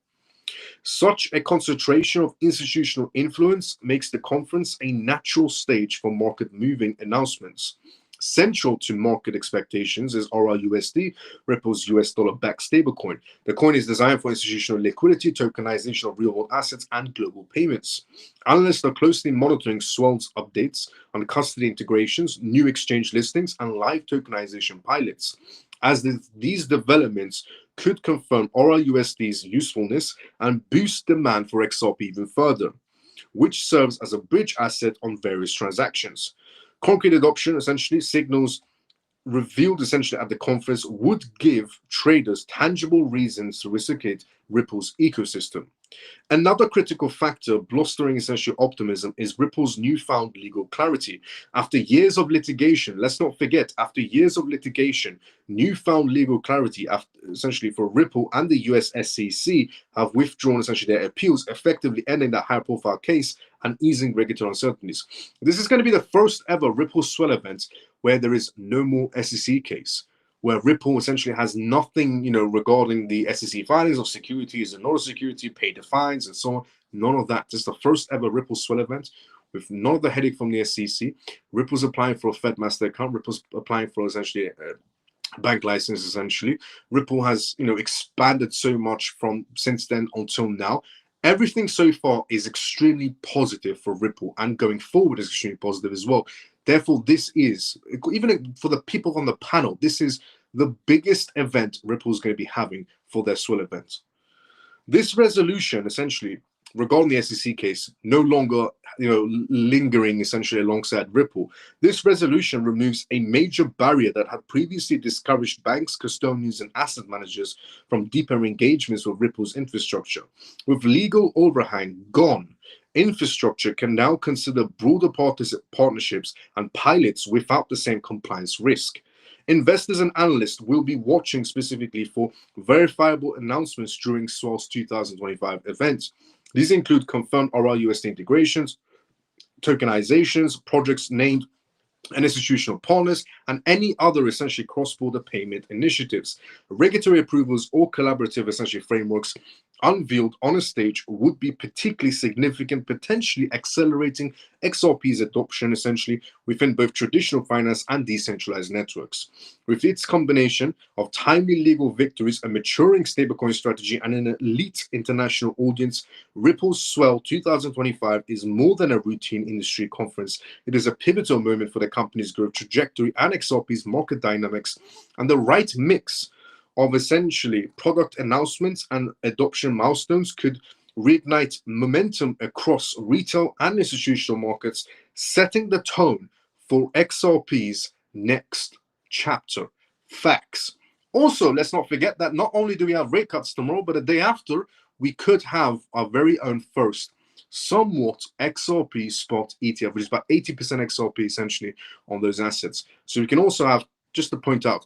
Such a concentration of institutional influence makes the conference a natural stage for market-moving announcements. Central to market expectations is RRUSD, Ripple's US dollar-backed stablecoin. The coin is designed for institutional liquidity, tokenization of real-world assets, and global payments. Analysts are closely monitoring Swell's updates on custody integrations, new exchange listings, and live tokenization pilots, as these developments could confirm RRUSD's usefulness and boost demand for XRP even further, which serves as a bridge asset on various transactions. Concrete adoption essentially signals revealed essentially at the conference would give traders tangible reasons to reciprocate Ripple's ecosystem. Another critical factor bolstering essentially optimism is Ripple's newfound legal clarity. After years of litigation, let's not forget, after years of litigation, newfound legal clarity essentially for Ripple and the US SEC have withdrawn essentially their appeals, effectively ending that high-profile case and easing regulatory uncertainties. This is going to be the first ever Ripple Swell event where there is no more SEC case, where Ripple essentially has nothing, regarding the SEC filings of securities and not a security, pay the fines and so on. None of that. This is the first ever Ripple Swell event with none of the headache from the SEC. Ripple's applying for a Fed Master account. Ripple's applying for essentially a bank license. Essentially, Ripple has expanded so much from since then until now. Everything so far is extremely positive for Ripple, and going forward is extremely positive as well. Therefore, this is, even for the people on the panel, this is the biggest event Ripple is going to be having for their Swell event. This resolution, essentially, regarding the SEC case, no longer lingering essentially alongside Ripple. This resolution removes a major barrier that had previously discouraged banks, custodians, and asset managers from deeper engagements with Ripple's infrastructure. With legal overhang gone, infrastructure can now consider broader partnerships and pilots without the same compliance risk. Investors and analysts will be watching specifically for verifiable announcements during Swell's 2025 event. These include confirmed RLUSD integrations, tokenizations, projects named and institutional partners, and any other essentially cross-border payment initiatives. Regulatory approvals or collaborative essentially frameworks unveiled on a stage would be particularly significant, potentially accelerating XRP's adoption essentially within both traditional finance and decentralized networks. With its combination of timely legal victories, a maturing stablecoin strategy, and an elite international audience, Ripple's Swell 2025 is more than a routine industry conference. It is a pivotal moment for the company's growth trajectory and XRP's market dynamics, and the right mix of essentially product announcements and adoption milestones could reignite momentum across retail and institutional markets, setting the tone for XRP's next chapter. Facts. Also, let's not forget that not only do we have rate cuts tomorrow, but the day after, we could have our very own first somewhat XRP spot ETF, which is about 80% XRP essentially on those assets. So we can also have, just to point out,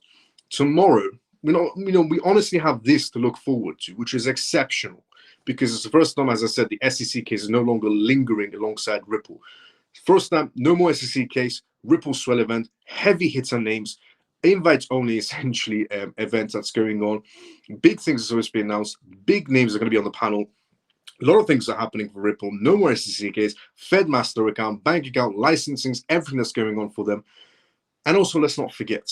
tomorrow, we honestly have this to look forward to, which is exceptional, because it's the first time, as I said, the SEC case is no longer lingering alongside Ripple. First time, no more SEC case, Ripple Swell event, heavy hitter names, invite only essentially event that's going on. Big things are supposed to be announced, big names are going to be on the panel. A lot of things are happening for Ripple. No more SEC case, Fed Master account, bank account, licensings, everything that's going on for them. And also, let's not forget,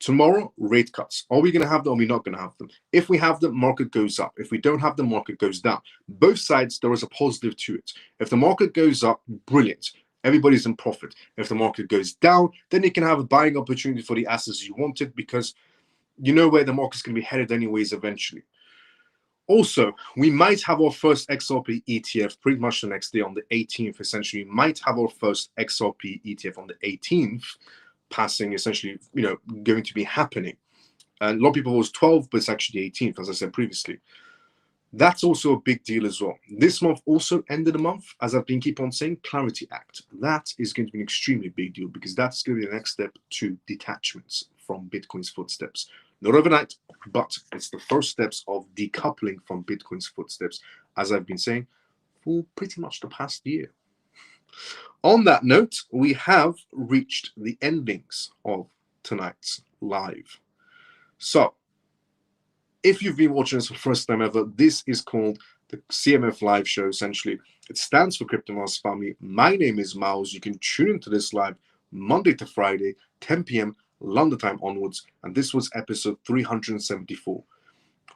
tomorrow, rate cuts. Are we going to have them or are we not going to have them? If we have them, market goes up. If we don't have them, market goes down. Both sides, there is a positive to it. If the market goes up, brilliant. Everybody's in profit. If the market goes down, then you can have a buying opportunity for the assets you wanted, because you know where the market's going to be headed anyways eventually. Also, we might have our first XRP ETF pretty much the next day on the 18th. Essentially, we might have our first XRP ETF on the 18th. Passing essentially, going to be happening. And a lot of people was 12, but it's actually the 18th, as I said previously. That's also a big deal as well. This month also ended the month, as I've been keep on saying, Clarity Act. That is going to be an extremely big deal, because that's going to be the next step to detachments from Bitcoin's footsteps. Not overnight, but it's the first steps of decoupling from Bitcoin's footsteps, as I've been saying for pretty much the past year. On that note, we have reached the endings of tonight's live. So, if you've been watching this for the first time ever, this is called the CMF Live Show, essentially. It stands for Crypto Miles Family. My name is Miles. You can tune into this live Monday to Friday, 10 p.m. London time onwards, and this was episode 374.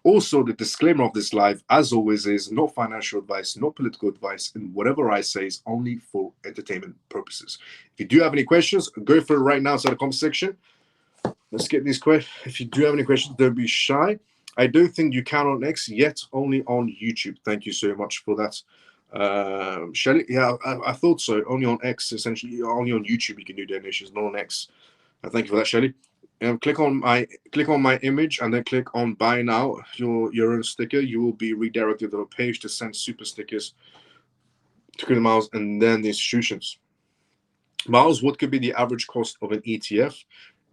Also, the disclaimer of this live, as always, is not financial advice, not political advice, and whatever I say is only for entertainment purposes. If you do have any questions, go for it right now inside the comment section. Let's get these questions. If you do have any questions, don't be shy. I don't think you can on X yet, only on YouTube. Thank you so much for that. Shelly, yeah, I thought so. Only on X, essentially, only on YouTube you can do donations, not on X. Thank you for that, Shelly. Click on my image and then click on buy now your own sticker. You will be redirected to a page to send super stickers to Crypto Miles and then the institutions. Miles, what could be the average cost of an ETF?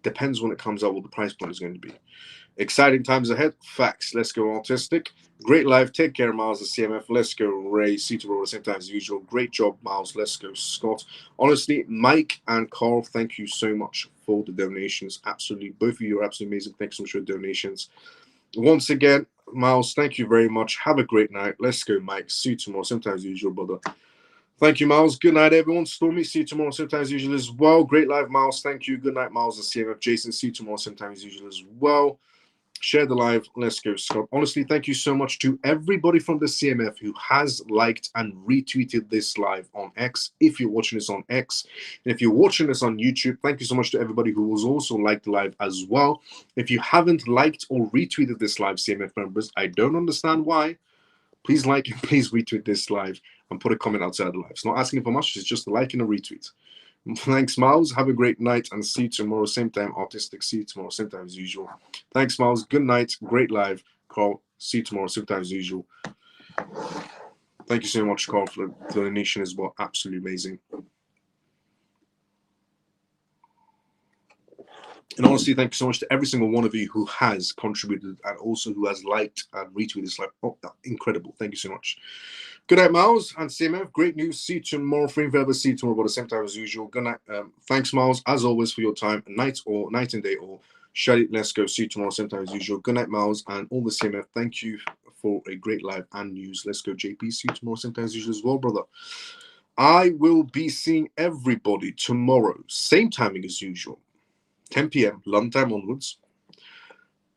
Depends when it comes out what the price point is going to be. Exciting times ahead. Facts. Let's go artistic. Great live. Take care, Miles, the CMF. Let's go, Ray. C2 roll the same time as usual. Great job, Miles. Let's go, Scott. Honestly, Mike and Carl, thank you so much for the donations. Absolutely. Both of you are absolutely amazing. Thanks so much for the donations. Once again, Miles, thank you very much. Have a great night. Let's go, Mike. See you tomorrow. Same time as usual, brother. Thank you, Miles. Good night, everyone. Stormy, see you tomorrow, same time as usual as well. Great live, Miles. Thank you. Good night, Miles and CMF. Jason, see you tomorrow, same time as usual as well. Share the live. Let's go, Scott. Honestly, thank you so much to everybody from the CMF who has liked and retweeted this live on X. If you're watching this on X, and if you're watching this on YouTube, thank you so much to everybody who was also liked the live as well. If you haven't liked or retweeted this live, CMF members, I don't understand why. Please like and please retweet this live and put a comment outside the live. It's not asking for much. It's just a like and a retweet. Thanks, Miles. Have a great night and see you tomorrow, same time. Artistic, see you tomorrow, same time as usual. Thanks, Miles. Good night. Great live. Carl, see you tomorrow, same time as usual. Thank you so much, Carl, for the donation as well. Absolutely amazing. And honestly, thank you so much to every single one of you who has contributed and also who has liked and retweeted this live. Oh, incredible. Thank you so much. Good night, Miles and CMF. Great news. See you tomorrow. Free forever. See you tomorrow about the same time as usual. Good night. Thanks, Miles, as always, for your time. Night and day or Shadi, let's go. See you tomorrow, same time as usual. Good night, Miles, and all the CMF. Thank you for a great live and news. Let's go, JP. See you tomorrow, same time as usual as well, brother. I will be seeing everybody tomorrow, same timing as usual, 10 p.m. London time onwards.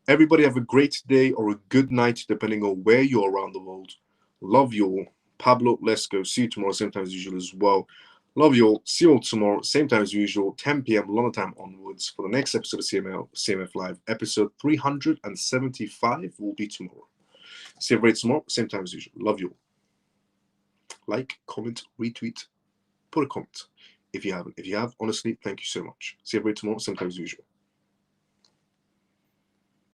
Everybody have a great day or a good night, depending on where you're around the world. Love you all. Pablo, let's go. See you tomorrow, same time as usual as well. Love you all. See you all tomorrow, same time as usual, 10 p.m. London time onwards for the next episode of CMF Live. Episode 375 will be tomorrow. See everybody tomorrow, same time as usual. Love you all. Like, comment, retweet, put a comment if you haven't. If you have, honestly, thank you so much. See everybody tomorrow, same time as usual.